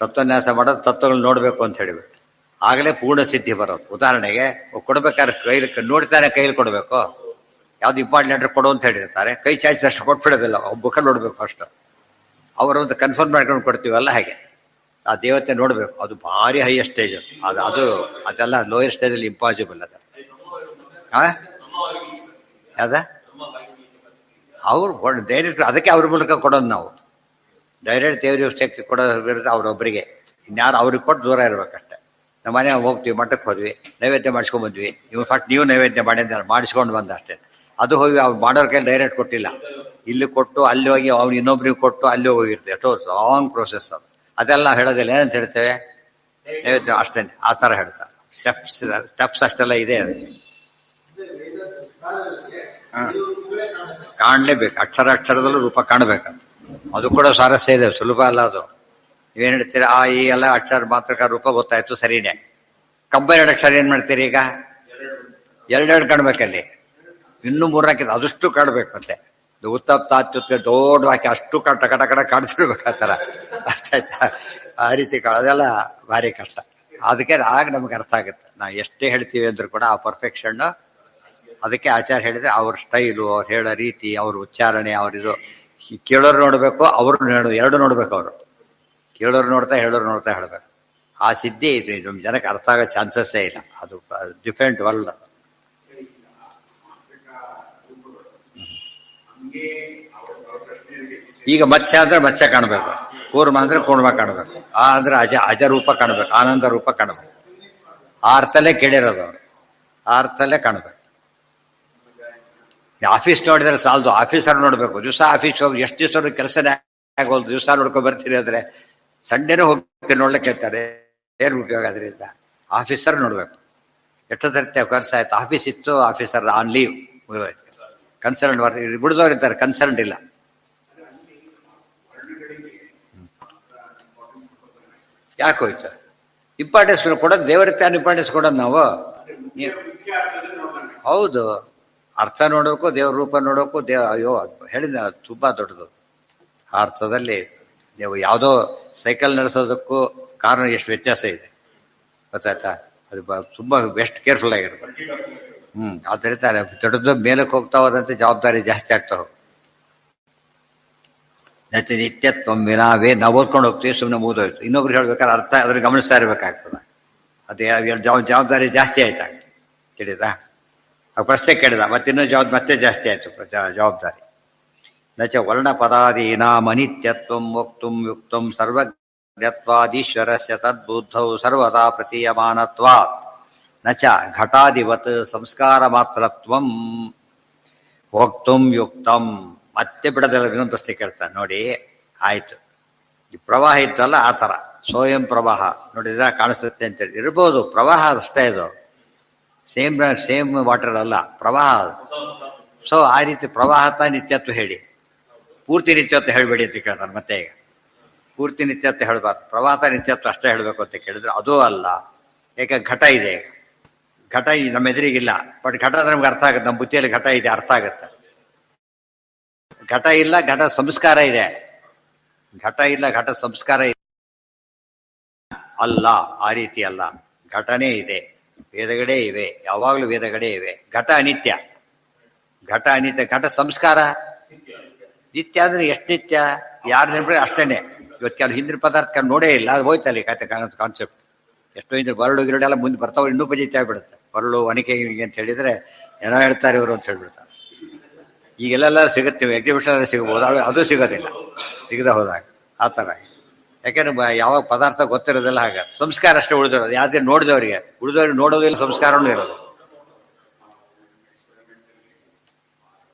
ತತ್ವನ್ಯಾಸ ಮಾಡೋದು ತತ್ವಗಳು ನೋಡ್ಬೇಕು ಅಂತ ಹೇಳಿಬಿಟ್ಟು ಆಗಲೇ ಪೂರ್ಣ ಸಿದ್ಧಿ ಬರೋದು. ಉದಾಹರಣೆಗೆ ಕೊಡ್ಬೇಕಾದ್ರೆ ಕೈಲಿ ನೋಡ್ತಾನೆ, ಕೈಲಿ ಕೊಡ್ಬೇಕು. ಯಾವ್ದು ಇಂಪಾರ್ಟೆಂಟ್ ಲೆಟರ್ ಕೊಡು ಅಂತ ಹೇಳಿರ್ತಾರೆ, ಕೈ ಚಾಚಿ ಅಷ್ಟು ಕೊಟ್ಬಿಡೋದಿಲ್ಲ, ಒಬ್ಬ ನೋಡ್ಬೇಕು ಫಸ್ಟ್. ಅವರೊಂದು ಕನ್ಫರ್ಮ್ ಮಾಡ್ಕೊಂಡು ಕೊಡ್ತೀವಲ್ಲ ಹಾಗೆ. ಆ ದೇವತೆ ನೋಡ್ಬೇಕು, ಅದು ಭಾರಿ ಹೈಯೆಸ್ಟ್ ಸ್ಟೇಜ್. ಅದು ಅದೆಲ್ಲ ಲೋಯರ್ ಸ್ಟೇಜಲ್ಲಿ ಇಂಪಾಸಿಬಲ್. ಅದ ಯಾವ್ದ ಅವ್ರು ಡೈರೆಕ್ಟ್, ಅದಕ್ಕೆ ಅವ್ರ ಮೂಲಕ ಕೊಡೋದು ನಾವು. ಡೈರೆಕ್ಟ್ ದೇವ್ರ ಶಕ್ತಿ ಕೊಡೋದ್ರಿಂದ ಅವ್ರೊಬ್ಬರಿಗೆ, ಇನ್ಯಾರು ಅವ್ರಿಗೆ ಕೊಟ್ಟು ದೂರ ಇರ್ಬೇಕಷ್ಟೆ. ನಮ್ಮ ಮನೆ ಹೋಗ್ತೀವಿ, ಮಠಕ್ಕೆ ಹೋದ್ವಿ, ನೈವೇದ್ಯ ಮಾಡಿಸ್ಕೊಂಡ್ಬಂದ್ವಿ, ಇವ್ರು ಫಸ್ಟ್ ನೀವು ನೈವೇದ್ಯ ಮಾಡಿಸ್ಕೊಂಡು ಬಂದ ಅಷ್ಟೇ. ಅದು ಹೋಗಿ ಅವ್ರು ಮಾಡೋರ್ ಕೈಲಿ ಡೈರೆಕ್ಟ್ ಕೊಟ್ಟಿಲ್ಲ, ಇಲ್ಲಿ ಕೊಟ್ಟು ಅಲ್ಲಿ ಹೋಗಿ ಅವ್ನು ಇನ್ನೊಬ್ರಿಗೆ ಕೊಟ್ಟು ಅಲ್ಲಿ ಹೋಗಿರ್ತೇವೆ. ಎಷ್ಟೋ ಲಾಂಗ್ ಪ್ರೋಸೆಸ್ ಅದು. ಅದೆಲ್ಲ ಹೇಳೋದಿಲ್ಲ. ಏನಂತ ಹೇಳ್ತೇವೆ? ನೈವೇದ್ಯ ಅಷ್ಟೇ, ಆ ಥರ ಹೇಳ್ತಾರೆ. ಸ್ಟೆಪ್ಸ್ ಅಷ್ಟೆಲ್ಲ ಇದೆ ಅದಕ್ಕೆ. ಕಾಣಲೇಬೇಕು, ಅಕ್ಷರದಲ್ಲೂ ರೂಪ ಕಾಣಬೇಕಂತ. ಅದು ಕೂಡ ಸ್ವಾರಸ್ಯ ಇದೆ, ಸುಲಭ ಅಲ್ಲ ಅದು. ನೀವೇನ್ ಹೇಳ್ತೀರಾ, ಆ ಈ ಎಲ್ಲ ಅಕ್ಷರ ಮಾತ್ರಕ ರೂಪ ಗೊತ್ತಾಯ್ತು, ಸರಿನೇ. ಕಂಬೈನ್ಡ್ ಅಕ್ಷರ ಏನ್ ಮಾಡ್ತೀರಿ ಈಗ? ಎರಡೆರಡು ಕಾಣ್ಬೇಕಲ್ಲಿ, ಇನ್ನೂ ಮೂರ್ನಾಕಿದೆ, ಅದಷ್ಟು ಕಾಡ್ಬೇಕು. ಮತ್ತೆ ಉತ್ತಪ್ತ ಅತ್ಯುತ್ತ ದೊಡ್ಡ ವಾಕ್ಯ ಅಷ್ಟು ಕಟ ಕಟ ಕಟ ಕಾಡ್ತಿರ್ಬೇಕು ಆ ಥರ. ಅಷ್ಟಾಯ್ತಾ? ಆ ರೀತಿ ಅದೆಲ್ಲ ಭಾರಿ ಕಷ್ಟ. ಅದಕ್ಕೆ ಆಗ ನಮ್ಗೆ ಅರ್ಥ ಆಗುತ್ತೆ. ನಾವು ಎಷ್ಟೇ ಹೇಳ್ತೀವಿ ಅಂದ್ರೂ ಕೂಡ ಆ ಪರ್ಫೆಕ್ಷನ್. ಅದಕ್ಕೆ ಆಚಾರ್ಯ ಹೇಳಿದ್ರೆ ಅವ್ರ ಸ್ಟೈಲು, ಅವ್ರು ಹೇಳೋ ರೀತಿ, ಅವ್ರ ಉಚ್ಚಾರಣೆ, ಅವ್ರಿದು ಕೇಳೋರು ನೋಡ್ಬೇಕು, ಅವರು ಎರಡು ನೋಡ್ಬೇಕು. ಅವರು ಕೇಳೋರು ನೋಡ್ತಾ, ಹೇಳೋರು ನೋಡ್ತಾ ಹೇಳ್ಬೇಕು. ಆ ಸಿದ್ಧಿ ನಮ್ಮ ಜನಕ್ಕೆ ಅರ್ಥ ಆಗೋ ಚಾನ್ಸಸ್ಸೇ ಇಲ್ಲ. ಅದು ಡಿಫ್ರೆಂಟ್ ವರ್ಲ್ಡ್. ಈಗ ಮತ್ಸ್ಯ ಅಂದ್ರೆ ಮತ್ಸ್ಯ ಕಾಣಬೇಕು, ಕೂರ್ಮ ಅಂದ್ರೆ ಕೂರ್ಮ ಕಾಣಬೇಕು, ಆ ಅಂದ್ರೆ ಅಜರೂಪ ಕಾಣಬೇಕು, ಆನಂದ ರೂಪ ಕಾಣಬೇಕು. ಆ ಅರ್ಥಲ್ಲೇ ಕೇಳಿರೋದು ಅವರು, ಆ ಅರ್ಥಲ್ಲೇ ಕಾಣಬೇಕು. ಆಫೀಸ್ ನೋಡಿದ್ರೆ ಸಾಲದು, ಆಫೀಸರ್ ನೋಡ್ಬೇಕು. ದಿವಸ ಆಫೀಸ್ ಹೋಗಿ ಎಷ್ಟು ದಿವಸ ಕೆಲಸನೇ ಆಗೋದು, ದಿವಸ ನೋಡ್ಕೊಂಡ್ ಬರ್ತೀರಿ ಅಂದ್ರೆ ಸಂಡೇನೂ ಹೋಗ್ತೀನಿ ನೋಡ್ಲಿಕ್ಕೆ ಹೇಳ್ತಾರೆ. ಏನು ಉಪಯೋಗ ಅದರಿಂದ? ಆಫೀಸರ್ ನೋಡ್ಬೇಕು. ಎಷ್ಟು ತರತೆ ಕೆಲಸ ಆಯ್ತು, ಆಫೀಸ್ ಇತ್ತು, ಆಫೀಸರ್ ಆನ್ ಲೀವ್, ಮುಗಿದೋಯ್ತು. ಕನ್ಸರ್ನ್ ಬಿಡಿದವ್ರು ಇರ್ತಾರೆ, ಕನ್ಸರ್ನ್ ಇಲ್ಲ. ಯಾಕೆ ಹೋಯ್ತು? ಇಂಪಾರ್ಟೆನ್ಸ್ ಕೊಡೋದು ದೇವರಿಗೆ ತಾನು ಇಂಪಾರ್ಟೆನ್ಸ್ ಕೊಡೋದು ನಾವು. ಹೌದು, ಅರ್ಥ ನೋಡೋಕು, ದೇವ್ರ ರೂಪ ನೋಡೋಕು. ಅಯ್ಯೋ ಹೇಳಿದ ತುಂಬಾ ದೊಡ್ಡದು. ಆ ಅರ್ಥದಲ್ಲಿ ನೀವು ಯಾವುದೋ ಸೈಕಲ್ ನಡೆಸೋದಕ್ಕೂ ಕಾರಣ ಎಷ್ಟು ವ್ಯತ್ಯಾಸ ಇದೆ ಗೊತ್ತಾಯ್ತಾ? ಅದು ತುಂಬಾ ಬೆಸ್ಟ್ ಕೇರ್ಫುಲ್ ಆಗಿರ್ಬೇಕು. ಆದ್ದರಿಂದ ದೊಡ್ಡದು ಮೇಲಕ್ಕೆ ಹೋಗ್ತಾ ಹೋದಂತೆ ಜವಾಬ್ದಾರಿ ಜಾಸ್ತಿ ಆಗ್ತಾ ಹೋಗಿ. ನಿತ್ಯತ್ವ ವಿನಾವೇ ನಾವು ಓದ್ಕೊಂಡು ಹೋಗ್ತೀವಿ, ಸುಮ್ಮನೆ ಮುಗಿದೋಯ್ತು. ಇನ್ನೊಬ್ರು ಹೇಳ್ಬೇಕಾದ್ರೆ ಅರ್ಥ ಅದನ್ನ ಗಮನಿಸ್ತಾ ಇರ್ಬೇಕಾಗ್ತದೆ. ಅದೇ ಜವಾಬ್ದಾರಿ ಜಾಸ್ತಿ ಆಯ್ತಾ ತಿಳಿದಾ? ಆ ಪ್ರಶ್ನೆ ಕೇಳಿದ, ಮತ್ತಿನ್ನೂ ಮತ್ತೆ ಜಾಸ್ತಿ ಆಯ್ತು ಜವಾಬ್ದಾರಿ. ನಚ ವರ್ಣ ಪದಾದೀನಾಂ ಅನಿತ್ಯತ್ವಂ ವಕ್ತುಂ ಯುಕ್ತಂ ಸರ್ವಜ್ಞತ್ವಾದೀಶ್ವರಸ್ಯ ತದ್ಬುದ್ಧೌ ಸರ್ವದಾ ಪ್ರತೀಯಮಾನತ್ವಾತ್ ನಚ ಘಟಾದಿವತ್ ಸಂಸ್ಕಾರ ಮಾತ್ರತ್ವಂ ವಕ್ತುಂ ಯುಕ್ತಂ. ಮತ್ತೆ ಬಿಡೋದೆಲ್ಲ ಇನ್ನೊಂದು ಪ್ರಶ್ನೆ ಕೇಳ್ತಾನೆ ನೋಡಿ. ಆಯ್ತು, ಈ ಪ್ರವಾಹ ಇತ್ತಲ್ಲ ಆ ಥರ ಸ್ವಯಂ ಪ್ರವಾಹ ನೋಡಿದ್ರೆ ಕಾಣಿಸುತ್ತೆ ಅಂತೇಳಿ ಇರ್ಬೋದು. ಪ್ರವಾಹ ಅಷ್ಟೇ, ಇದು ಸೇಮ್ ವಾಟರ್ ಅಲ್ಲ, ಪ್ರವಾಹ. ಸೊ ಆ ರೀತಿ ಪ್ರವಾಹತ ನಿತ್ಯತ್ವ ಹೇಳಿ, ಪೂರ್ತಿ ನಿತ್ಯತ್ವ ಹೇಳಬೇಡಿ ಅಂತ ಕೇಳ್ತಾರೆ. ಮತ್ತೆ ಈಗ ಪೂರ್ತಿ ನಿತ್ಯತ್ವ ಹೇಳಬಾರ್ದು, ಪ್ರವಾಹತ ನಿತ್ಯತ್ವ ಅಷ್ಟೇ ಹೇಳಬೇಕು ಅಂತ ಕೇಳಿದ್ರೆ ಅದು ಅಲ್ಲ. ಯಾಕೆ ಘಟ ಇದೆ, ಈಗ ಘಟ ನಮ್ಮ ಎದುರಿಗಿಲ್ಲ, ಬಟ್ ಘಟ ನಮ್ಗೆ ಅರ್ಥ ಆಗುತ್ತೆ. ನಮ್ಮ ಬುದ್ಧಿಯಲ್ಲಿ ಘಟ ಇದೆ, ಅರ್ಥ ಆಗುತ್ತೆ. ಘಟ ಇಲ್ಲ, ಘಟ ಸಂಸ್ಕಾರ ಇದೆ. ಘಟ ಇಲ್ಲ, ಘಟ ಸಂಸ್ಕಾರ ಇದೆ. ಅಲ್ಲ, ಆ ರೀತಿ ಅಲ್ಲ. ಘಟನೆ ಇದೆ, ವೇದಗಳೇ ಇವೆ, ಯಾವಾಗಲೂ ವೇದಗಳೇ ಇವೆ. ಘಟ ಅನಿತ್ಯ, ಘಟ ಅನಿತ್ಯ. ಘಟ ಸಂಸ್ಕಾರ ನಿತ್ಯ ಅಂದ್ರೆ ಎಷ್ಟು ನಿತ್ಯ? ಯಾರು ನೆನಪಿ ಅಷ್ಟೇನೆ. ಇವತ್ತು ಕೆಲವು ಹಿಂದಿನ ಪದಾರ್ಥ ನೋಡೇ ಇಲ್ಲ, ಅದು ಹೋಯ್ತಲ್ಲ ಈ ಕತೆ ಕಾನ್ಸೆಪ್ಟ್. ಎಷ್ಟೋ ಹಿಂದೆ ಬರಳು ಗಿರಡೆಲ್ಲ ಮುಂದೆ ಬರ್ತಾವೆ, ಇನ್ನೂ ಪಜಿತಿ ಆಗ್ಬಿಡುತ್ತೆ. ಬರಳು ಒನಕೆ ಅಂತ ಹೇಳಿದ್ರೆ ಏನೋ ಹೇಳ್ತಾರೆ ಇವರು ಅಂತ ಹೇಳ್ಬಿಡ್ತಾರೆ. ಈಗೆಲ್ಲ ಸಿಗುತ್ತೆ, ಎಕ್ಸಿಬಿಷನ್ ಸಿಗ್ಬೋದು, ಅದು ಸಿಗೋದಿಲ್ಲ ಸಿಗದೆ ಹೋದಾಗ. ಆ ಥರ ಯಾಕೆಂದ್ರೆ ಯಾವಾಗ ಪದಾರ್ಥ ಗೊತ್ತಿರೋದಿಲ್ಲ. ಹಾಗೆ ಸಂಸ್ಕಾರ ಅಷ್ಟೇ ಉಳಿದಿರೋದು. ಯಾವ್ದೇ ನೋಡಿದವರಿಗೆ, ಉಳಿದವ್ರಿಗೆ ನೋಡೋದಿಲ್ಲ, ಸಂಸ್ಕಾರನೂ ಇರೋದು.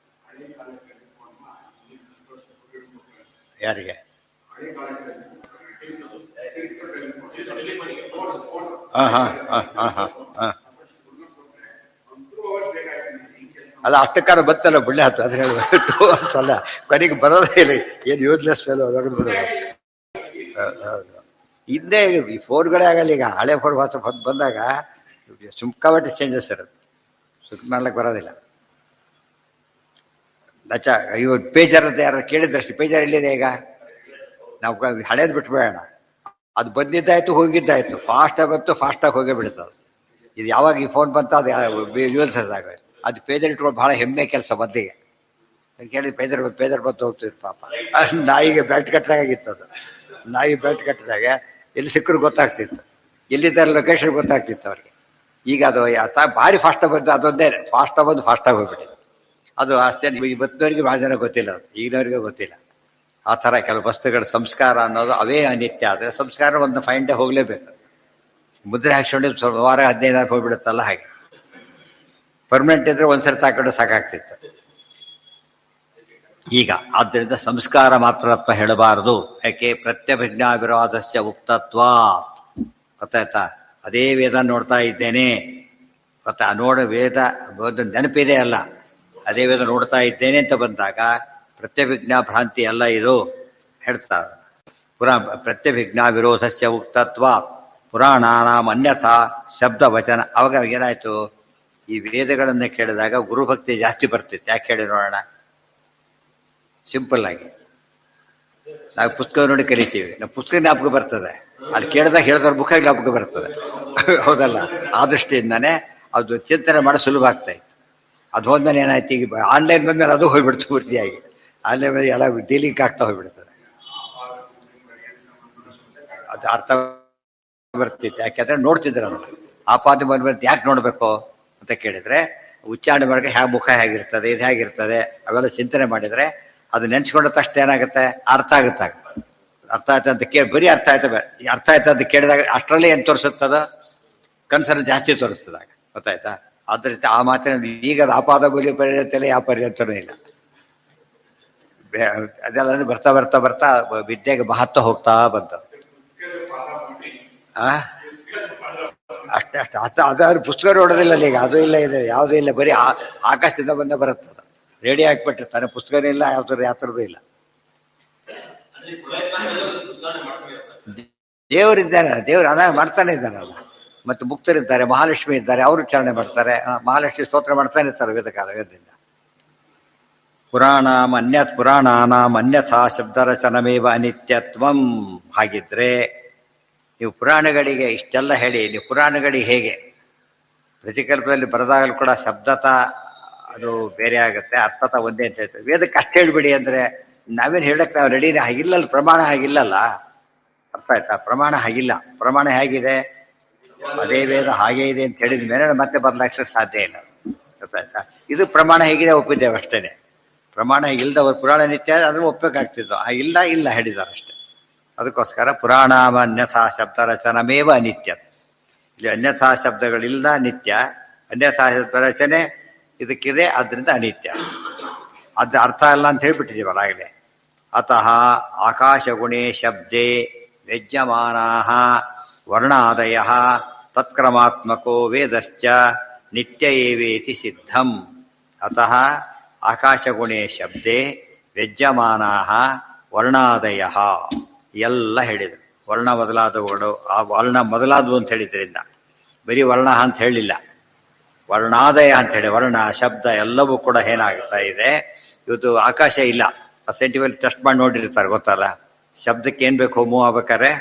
ಯಾರಿಗೆ? ಹಾ ಹಾ ಹಾ ಹಾ ಹಾ ಹಾ ಅಲ್ಲ, ಅಷ್ಟಕ್ಕಾರ ಬತ್ತಲ್ಲ ಬುಳ್ಳೆ ಹತ್ತು ಅದ್ರ ಹೇಳುವ ಅಲ್ಲ, ಕೊನೆಗೆ ಬರೋದೇ ಇಲ್ಲ. ಏನು ಯೂಸ್ಲೆಸ್ ಫೆಲೋ ಅದನ್ನು ಬಿಡೋದು. ಹೌದು, ಹಿಂದೆ ಈ ಫೋನ್ಗಳೇ ಆಗಲ್ಲ. ಈಗ ಹಳೆ ಫೋನ್ ಬಂದಾಗ ಸುಮ್ಕಾಬಟ್ಟೆ ಚೇಂಜಸ್ ಇರುತ್ತೆ, ಸುಖ ಮಾಡ್ಲಿಕ್ಕೆ ಬರೋದಿಲ್ಲ. ನಚ ಇವಾಗ ಪೇಜರ್ ಅಂತ ಯಾರು ಕೇಳಿದ್ರಷ್ಟು, ಪೇಜರ್ ಇಲ್ಲಿದೆ ಈಗ. ನಾವು ಹಳೇದು ಬಿಟ್ಬೇಡ, ಅದು ಬಂದಿದ್ದಾಯ್ತು ಹೋಗಿದ್ದಾಯ್ತು, ಫಾಸ್ಟಾಗಿ ಬಂತು ಫಾಸ್ಟಾಗಿ ಹೋಗೇ ಬಿಡುತ್ತದೆ. ಇದು ಯಾವಾಗ ಈ ಫೋನ್ ಬಂತು ಅದು ಯೂಲ್ಸಸ್ ಆಗೋದು. ಅದು ಪೇಜರ್ ಇಟ್ಕೊಂಡು ಭಾಳ ಹೆಮ್ಮೆ ಕೆಲಸ ಮದ್ದಿಗೆ. ಕೇಳಿದ ಪೇಜರ್ ಬಂತು ಹೋಗ್ತಿತ್ತು ಪಾಪ. ನಾಯಿಗೆ ಬೆಲ್ಟ್ ಕಟ್ಟಿದಾಗಿತ್ತು ಅದು. ನಾಯಿ ಬೆಲ್ಟ್ ಕಟ್ಟಿದಾಗ ಎಲ್ಲಿ ಸಿಕ್ಕರು ಗೊತ್ತಾಗ್ತಿತ್ತು, ಎಲ್ಲಿದ್ದಾರೆ ಲೊಕೇಶನ್ ಗೊತ್ತಾಗ್ತಿತ್ತು ಅವ್ರಿಗೆ. ಈಗ ಅದು ಭಾರಿ ಫಾಸ್ಟಾಗಿ ಬಂದು ಅದೊಂದೇ ಫಾಸ್ಟಾಗಿ ಬಂದು ಫಾಸ್ಟಾಗಿ ಹೋಗ್ಬಿಟ್ಟಿದೆ. ಅದು ಅಷ್ಟೇ. ಇವತ್ತಿನವರಿಗೆ ಭಾಳ ಜನ ಗೊತ್ತಿಲ್ಲ, ಅದು ಈಗಿನವರಿಗೆ ಗೊತ್ತಿಲ್ಲ. ಆ ಥರ ಕೆಲವು ವಸ್ತುಗಳ ಸಂಸ್ಕಾರ ಅನ್ನೋದು ಅವೇ ಅನಿತ್ಯ. ಆದರೆ ಸಂಸ್ಕಾರ ಒಂದು 5 ಡೇ ಹೋಗಲೇಬೇಕು. ಮುದ್ರೆ ಹಾಕ್ಸ್ಕೊಂಡು ಸ್ವಲ್ಪ ವಾರ 15 ಹೋಗ್ಬಿಡುತ್ತಲ್ಲ, ಹಾಗೆ ಪರ್ಮನೆಂಟ್ ಇದ್ರೆ ಒಂದ್ಸರಿ ತಾಕೊಂಡು ಸಾಕಾಗ್ತಿತ್ತು. ಈಗ ಆದ್ದರಿಂದ ಸಂಸ್ಕಾರ ಮಾತ್ರತ್ವ ಹೇಳಬಾರದು. ಯಾಕೆ? ಪ್ರತ್ಯಭಿಜ್ಞಾ ವಿರೋಧಸ್ಯ ಉಕ್ತತ್ವ. ಗೊತ್ತಾಯ್ತಾ? ಅದೇ ವೇದ ನೋಡ್ತಾ ಇದ್ದೇನೆ, ಗೊತ್ತಾ? ವೇದ ನೆನಪಿದೆ ಅಲ್ಲ, ಅದೇ ವೇದ ನೋಡ್ತಾ ಇದ್ದೇನೆ ಅಂತ ಬಂದಾಗ ಪ್ರತ್ಯಭಿಜ್ಞಾ ಭ್ರಾಂತಿ ಅಲ್ಲ ಇದು ಹೇಳ್ತಾರೆ. ಪ್ರತ್ಯಭಿಜ್ಞಾ ವಿರೋಧಸ್ಯ ಉಕ್ತತ್ವ ಪುರಾಣಾನಾಂ ಅನ್ಯಥಾ ಶಬ್ದ ವಚನ. ಅವಾಗ ಏನಾಯ್ತು? ಈ ವೇದಗಳನ್ನ ಕೇಳಿದಾಗ ಗುರುಭಕ್ತಿ ಜಾಸ್ತಿ ಬರ್ತಿತ್ತು. ಯಾಕೆ ಹೇಳಿ ನೋಡೋಣ? ಸಿಂಪಲ್ ಆಗಿ ನಾವು ಪುಸ್ತಕ ನೋಡಿ ಕಲಿತೀವಿ, ನಾವು ಪುಸ್ತಕ ಜ್ಞಾಪಕ ಬರ್ತದೆ, ಅಲ್ಲಿ ಕೇಳಿದಾಗ ಹೇಳಿದವ್ರ ಮುಖ ಜ್ಞಾಪಕ ಬರ್ತದೆ. ಹೌದಲ್ಲ? ಆ ದೃಷ್ಟಿಯಿಂದಾನೇ ಅದು ಚಿಂತನೆ ಮಾಡಿ ಸುಲಭ ಆಗ್ತಾ ಇತ್ತು. ಅದು ಹೋದ್ಮೇಲೆ ಏನಾಯ್ತು? ಈಗ ಆನ್ಲೈನ್ ಬಂದ್ಮೇಲೆ ಅದು ಹೋಗ್ಬಿಡ್ತು ಪೂರ್ತಿಯಾಗಿ. ಆನ್ಲೈನ್ ಮೇಲೆ ಎಲ್ಲ ಡೀಲಿಂಕ್ ಆಗ್ತಾ ಹೋಗ್ಬಿಡ್ತದೆ. ಅದು ಅರ್ಥ ಬರ್ತಿತ್ತು. ಯಾಕೆಂದ್ರೆ ನೋಡ್ತಿದ್ರು ಅದನ್ನು. ಆಪಾದನೆ ಬಂದ್ಮೇಲೆ ಯಾಕೆ ನೋಡ್ಬೇಕು ಅಂತ ಕೇಳಿದ್ರೆ, ಉಚ್ಚಾರಣೆ ಮಾಡಿದ್ರೆ ಹ್ಯಾ ಮುಖ ಹೇಗಿರ್ತದೆ, ಇದು ಹೇಗಿರ್ತದೆ, ಅವೆಲ್ಲ ಚಿಂತನೆ ಮಾಡಿದ್ರೆ ಅದು ನೆನ್ಸ್ಕೊಂಡ ತಕ್ಷಣ ಏನಾಗುತ್ತೆ? ಅರ್ಥ ಆಗುತ್ತೆ. ಅರ್ಥ ಆಯ್ತು ಅಂತ ಬರೀ ಅರ್ಥ ಆಯ್ತು ಅಂತ ಕೇಳಿದಾಗ ಅಷ್ಟರಲ್ಲಿ ಏನು ತೋರಿಸುತ್ತದ? ಕನ್ಸರ್ನ್ ಜಾಸ್ತಿ ತೋರಿಸ್ತದಾಗ. ಗೊತ್ತಾಯ್ತಾ? ಆದ್ದರಿಂದ ಆ ಮಾತಿನ ಈಗ ಆಪಾದ ಬಲಿ ಪರ್ಯಂತಲೇ ಯಾವ ಪರ್ಯಂತನೂ ಇಲ್ಲ. ಅದೆಲ್ಲ ಬರ್ತಾ ಬರ್ತಾ ಬರ್ತಾ ವಿದ್ಯೆಗೆ ಮಹತ್ವ ಹೋಗ್ತಾ ಬಂತದ. ಅಷ್ಟೇ ಅದಾದ್ರು ಪುಸ್ತಕ ನೋಡೋದಿಲ್ಲ ಈಗ. ಅದು ಇಲ್ಲ, ಇದೆ ಯಾವುದೂ ಇಲ್ಲ, ಬರೀ ಆಕಾಶದಿಂದ ಬಂದ ಬರುತ್ತದ. ರೇಡಿಯೋ ಹಾಕ್ಬಿಟ್ಟಿರ್ತಾನೆ, ಪುಸ್ತಕನೂ ಇಲ್ಲ, ಯಾವ ಥರದ್ದು ಇಲ್ಲ. ದೇವರಿದ್ದಾನೆ, ದೇವರು ಮಾಡ್ತಾನೆ ಇದ್ದಾನಲ್ಲ. ಮತ್ತು ಮುಕ್ತರಿದ್ದಾರೆ, ಮಹಾಲಕ್ಷ್ಮಿ ಇದ್ದಾರೆ, ಅವರು ಉಚ್ಚಾರಣೆ ಮಾಡ್ತಾರೆ. ಮಹಾಲಕ್ಷ್ಮಿ ಸ್ತೋತ್ರ ಮಾಡ್ತಾನೆ ಇರ್ತಾರೆ ವೇದದಿಂದ. ಪುರಾಣಾನಾಂ ಅನ್ಯಥಾ ಶಬ್ದರಚನಮೇವ ಅನಿತ್ಯತ್ವಂ. ಹಾಗಿದ್ರೆ ನೀವು ಪುರಾಣಗಳಿಗೆ ಇಷ್ಟೆಲ್ಲ ಹೇಳಿ, ನೀವು ಪುರಾಣಗಳಿಗೆ ಹೇಗೆ ಪ್ರತಿಕಲ್ಪದಲ್ಲಿ ಬರೆದಾಗಲೂ ಕೂಡ ಶಬ್ದತ ಅದು ಬೇರೆ ಆಗುತ್ತೆ, ಅರ್ಥತ ಒಂದೇ ಅಂತ ಹೇಳ್ತಾರೆ. ವೇದಕ್ಕೆ ಅಷ್ಟು ಹೇಳ್ಬಿಡಿ ಅಂದರೆ ನಾವೇನು ಹೇಳಕ್ಕೆ ನಾವು ರೆಡಿನೇ. ಹಾಗಿಲ್ಲಲ್ಲ, ಪ್ರಮಾಣ ಹಾಗಿಲ್ಲಲ್ಲ. ಅರ್ಥ ಆಯ್ತಾ? ಪ್ರಮಾಣ ಹಾಗಿಲ್ಲ. ಪ್ರಮಾಣ ಹೇಗಿದೆ? ಅದೇ ವೇದ ಹಾಗೇ ಇದೆ ಅಂತ ಹೇಳಿದ ಮೇಲೆ ಮತ್ತೆ ಬದಲಾಯಿಸಕ್ಕೆ ಸಾಧ್ಯ ಇಲ್ಲ. ಅರ್ಥ ಆಯ್ತಾ? ಇದು ಪ್ರಮಾಣ ಹೇಗಿದೆ ಒಪ್ಪಿದ್ದೇವೆ ಅಷ್ಟೇನೆ. ಪ್ರಮಾಣ ಇಲ್ಲದವರು ಪುರಾಣ ನಿತ್ಯ ಅದನ್ನು ಒಪ್ಪಬೇಕಾಗ್ತಿದ್ದು. ಇಲ್ಲ ಹೇಳಿದ್ದಾರೆ ಅಷ್ಟೇ. ಅದಕ್ಕೋಸ್ಕರ ಪುರಾಣಾಮ ಅನ್ಯಥಾ ಶಬ್ದ ರಚನಮೇವ ಅನಿತ್ಯ. ಇಲ್ಲಿ ಅನ್ಯಥಾ ಶಬ್ದಗಳಿಲ್ಲ ನಿತ್ಯ, ಅನ್ಯಥಾ ಶಬ್ದ ರಚನೆ ಇದಕ್ಕಿದೆ, ಆದ್ರಿಂದ ಅನಿತ್ಯ. ಅದು ಅರ್ಥ ಅಲ್ಲ ಅಂತ ಹೇಳ್ಬಿಟ್ಟಿದ್ದೀವಲ್ಲ ಆಗಲೇ. ಅತಃ ಆಕಾಶಗುಣೇ ಶಬ್ದೇ ವ್ಯಜ್ಯಮಾನಾಃ ವರ್ಣಾದಯಃ ತತ್ಕ್ರಮಾತ್ಮಕೋ ವೇದಶ್ಚ ನಿತ್ಯ ಏವೇತಿ ಸಿದ್ಧಂ. ಅತಃ ಆಕಾಶಗುಣೇ ಶಬ್ದೇ ವ್ಯಜ್ಯಮಾನಾಃ ವರ್ಣಾದಯಃ ಎಲ್ಲ ಹೇಳಿದರು. ವರ್ಣ ಮೊದಲಾದವುಗಳು, ಆ ವರ್ಣ ಮೊದಲಾದವು ಅಂತ ಹೇಳಿದ್ರಿಂದ ಬರೀ ವರ್ಣ ಅಂತ ಹೇಳಿಲ್ಲ, ವರ್ಣಾದಯ ಅಂತ ಹೇಳಿ ವರ್ಣ ಶಬ್ದ ಎಲ್ಲವೂ ಕೂಡ ಏನಾಗ್ತಾ ಇದೆ. ಇವತ್ತು ಆಕಾಶ ಇಲ್ಲ, ಸೈಂಟಿಫಿಕ್ ಟೆಸ್ಟ್ ಮಾಡಿ ನೋಡಿರ್ತಾರೆ, ಗೊತ್ತಲ್ಲ. ಶಬ್ದಕ್ಕೆ ಏನ್ ಬೇಕು ಮೂವ್ ಆಗ್ಬೇಕಾರೆ?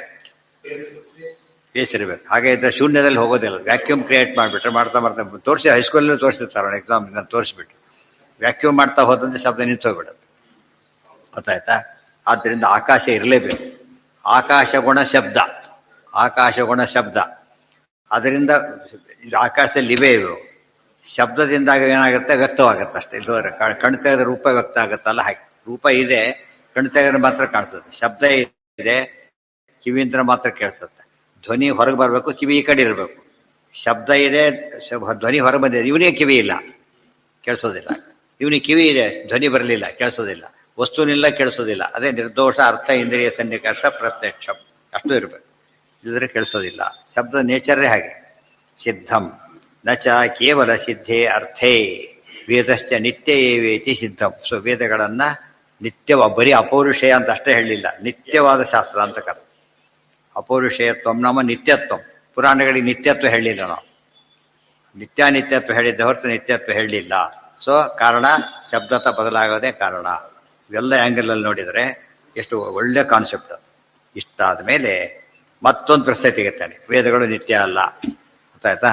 ಬೇಸ್ ಇರಬೇಕು. ಹಾಗೆ ಇದ್ದರೆ ಶೂನ್ಯದಲ್ಲಿ ಹೋಗೋದಿಲ್ಲ. ವ್ಯಾಕ್ಯೂಮ್ ಕ್ರಿಯೇಟ್ ಮಾಡಿಬಿಟ್ರೆ ಮಾಡ್ತಾ ಮಾಡ್ತಾ ತೋರಿಸಿ ಹೈಸ್ಕೂಲಲ್ಲಿ ತೋರಿಸ್ತಿರ್ತಾರೆ ಅವ್ನು ಎಕ್ಸಾಮ್ ನಾನು ತೋರಿಸ್ಬಿಟ್ಟು ವ್ಯಾಕ್ಯೂಮ್ ಮಾಡ್ತಾ ಹೋದಂತೆ ಶಬ್ದ ನಿಂತೋಗ್ಬಿಡುತ್ತೆ. ಗೊತ್ತಾಯ್ತಾ? ಆದ್ದರಿಂದ ಆಕಾಶ ಇರಲೇಬೇಕು. ಆಕಾಶ ಗುಣ ಶಬ್ದ, ಆಕಾಶ ಗುಣ ಶಬ್ದ. ಅದರಿಂದ ಆಕಾಶದಲ್ಲಿ ಇವೆ ಇವು. ಶಬ್ದದಿಂದಾಗ ಏನಾಗುತ್ತೆ, ವ್ಯಕ್ತವಾಗುತ್ತೆ ಅಷ್ಟೇ. ಇಲ್ಲವರೆ ಕಣ್ಣು ತೆಗೆದ್ರೆ ರೂಪ ವ್ಯಕ್ತ ಆಗುತ್ತಲ್ಲ ಹಾಗೆ. ರೂಪ ಇದೆ, ಕಣ್ಣು ತೆಗೆದ್ರೆ ಮಾತ್ರ ಕಾಣಿಸುತ್ತೆ. ಶಬ್ದ ಇದೆ, ಕಿವಿಯಿಂದ ಮಾತ್ರ ಕೇಳಿಸುತ್ತೆ. ಧ್ವನಿ ಹೊರಗೆ ಬರಬೇಕು, ಕಿವಿ ಈ ಕಡೆ ಇರಬೇಕು. ಶಬ್ದ ಇದೆ, ಧ್ವನಿ ಹೊರಗೆ ಬಂದಿದೆ, ಇವನಿಗೆ ಕಿವಿ ಇಲ್ಲ, ಕೇಳಿಸೋದಿಲ್ಲ. ಇವನಿಗೆ ಕಿವಿ ಇದೆ, ಧ್ವನಿ ಬರಲಿಲ್ಲ, ಕೇಳಿಸೋದಿಲ್ಲ. ವಸ್ತುನಿಲ್ಲ, ಕೇಳಿಸೋದಿಲ್ಲ. ಅದೇ ನಿರ್ದೋಷ ಅರ್ಥ ಇಂದ್ರಿಯ ಸನ್ನಿಕರ್ಷ ಪ್ರತ್ಯಕ್ಷ ಅಷ್ಟು ಇರಬೇಕು. ಇಲ್ಲದ್ರೆ ಕೇಳಿಸೋದಿಲ್ಲ. ಶಬ್ದ ನೇಚರೇ ಹಾಗೆ. ಸಿದ್ಧಂ ನಚ ಕೇವಲ ಸಿದ್ಧೇ ಅರ್ಥೇ ವೇದಶ್ಚ ನಿತ್ಯ ಏವೇತಿ ಸಿದ್ಧಂ. ಸೊ ವೇದಗಳನ್ನು ಬರೀ ಅಪೌರುಷೇಯ ಅಂತ ಅಷ್ಟೇ ಹೇಳಲಿಲ್ಲ, ನಿತ್ಯವಾದ ಶಾಸ್ತ್ರ ಅಂತ ಕರೆ. ಅಪೌರುಷೇಯತ್ವ ನಮ್ಮ ನಿತ್ಯತ್ವ. ಪುರಾಣಗಳಿಗೆ ನಿತ್ಯತ್ವ ಹೇಳಲಿಲ್ಲ ನಾವು, ನಿತ್ಯಾನಿತ್ಯತ್ವ ಹೇಳಿದ್ದ ಹೊರತು ನಿತ್ಯತ್ವ ಹೇಳಲಿಲ್ಲ. ಸೊ ಕಾರಣ ಶಬ್ದತ ಬದಲಾಗೋದೇ ಕಾರಣ. ಇವೆಲ್ಲ ಆ್ಯಂಗಲಲ್ಲಿ ನೋಡಿದರೆ ಎಷ್ಟು ಒಳ್ಳೆ ಕಾನ್ಸೆಪ್ಟ್. ಇಷ್ಟಾದ ಮೇಲೆ ಮತ್ತೊಂದು ಪ್ರಶ್ನೆ ತೆಗಿತಾನೆ. ವೇದಗಳು ನಿತ್ಯ ಅಲ್ಲ, ಗೊತ್ತಾಯ್ತಾ?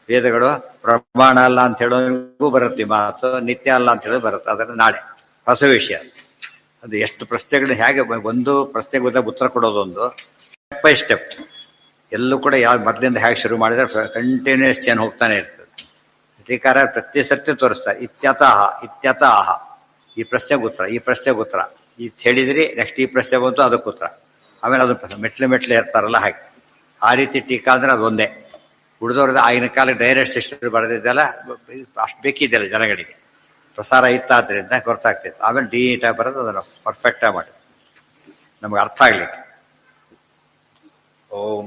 ವೇದಗಳು ಪ್ರಮಾಣ ಅಲ್ಲ ಅಂತ ಹೇಳೋರಿಗೂ ಬರುತ್ತೆ ಮಾತು, ನಿತ್ಯ ಅಲ್ಲ ಅಂತ ಹೇಳೋದು ಬರುತ್ತೆ. ಅದರ ನಾಳೆ ಹೊಸ ವಿಷಯ. ಅದು ಎಷ್ಟು ಪ್ರಶ್ನೆಗಳು ಹೇಗೆ ಒಂದು ಪ್ರಶ್ನೆಗೆ ಉತ್ತರ ಕೊಡೋದೊಂದು ಸ್ಟೆಪ್ ಬೈ ಸ್ಟೆಪ್. ಎಲ್ಲೂ ಕೂಡ ಯಾವ ಮೊದಲಿಂದ ಹೇಗೆ ಶುರು ಮಾಡಿದ್ರೆ ಕಂಟಿನ್ಯೂಸ್ ಚೇಂಜ್ ಹೋಗ್ತಾನೆ ಇರ್ತದೆ. ಟೀಕಾರ ಪ್ರತಿ ಸತ್ಯ ತೋರಿಸ್ತಾರೆ. ಇತ್ಯತಃ ಇತ್ಯತಃ, ಈ ಪ್ರಶ್ನೆಗೆ ಉತ್ತರ, ಈ ಪ್ರಶ್ನೆಗೆ ಉತ್ತರ, ಈ ಹೇಳಿದ್ರಿ ನೆಕ್ಸ್ಟ್ ಈ ಪ್ರಶ್ನೆ ಬಂತು ಅದಕ್ಕೆ ಉತ್ತರ. ಆಮೇಲೆ ಅದು ಮೆಟ್ಲೆ ಇರ್ತಾರಲ್ಲ ಹಾಗೆ. ಆ ರೀತಿ ಟೀಕಾ ಅಂದ್ರೆ ಅದು ಒಂದೇ. ಉಳಿದವ್ರದ್ದು ಆಗಿನ ಕಾಲ ಡೈರೆಕ್ಟ್ ಸಿಸ್ಟರ್ ಬರೆದಿದ್ದೆಲ್ಲ ಅಷ್ಟು ಬೇಕಿದ್ದೆಲ್ಲ ಜನಗಳಿಗೆ. ಪ್ರಸಾರ ಇತ್ತಾದ್ರಿಂದ ಗೊತ್ತಾಗ್ತಿತ್ತು. ಆಮೇಲೆ ನೀಟಾಗಿ ಬರೋದು ಅದನ್ನು ಪರ್ಫೆಕ್ಟಾಗಿ ಮಾಡಿ ನಮಗೆ ಅರ್ಥ ಆಗ್ಲಿಕ್ಕೆ. ಓಂ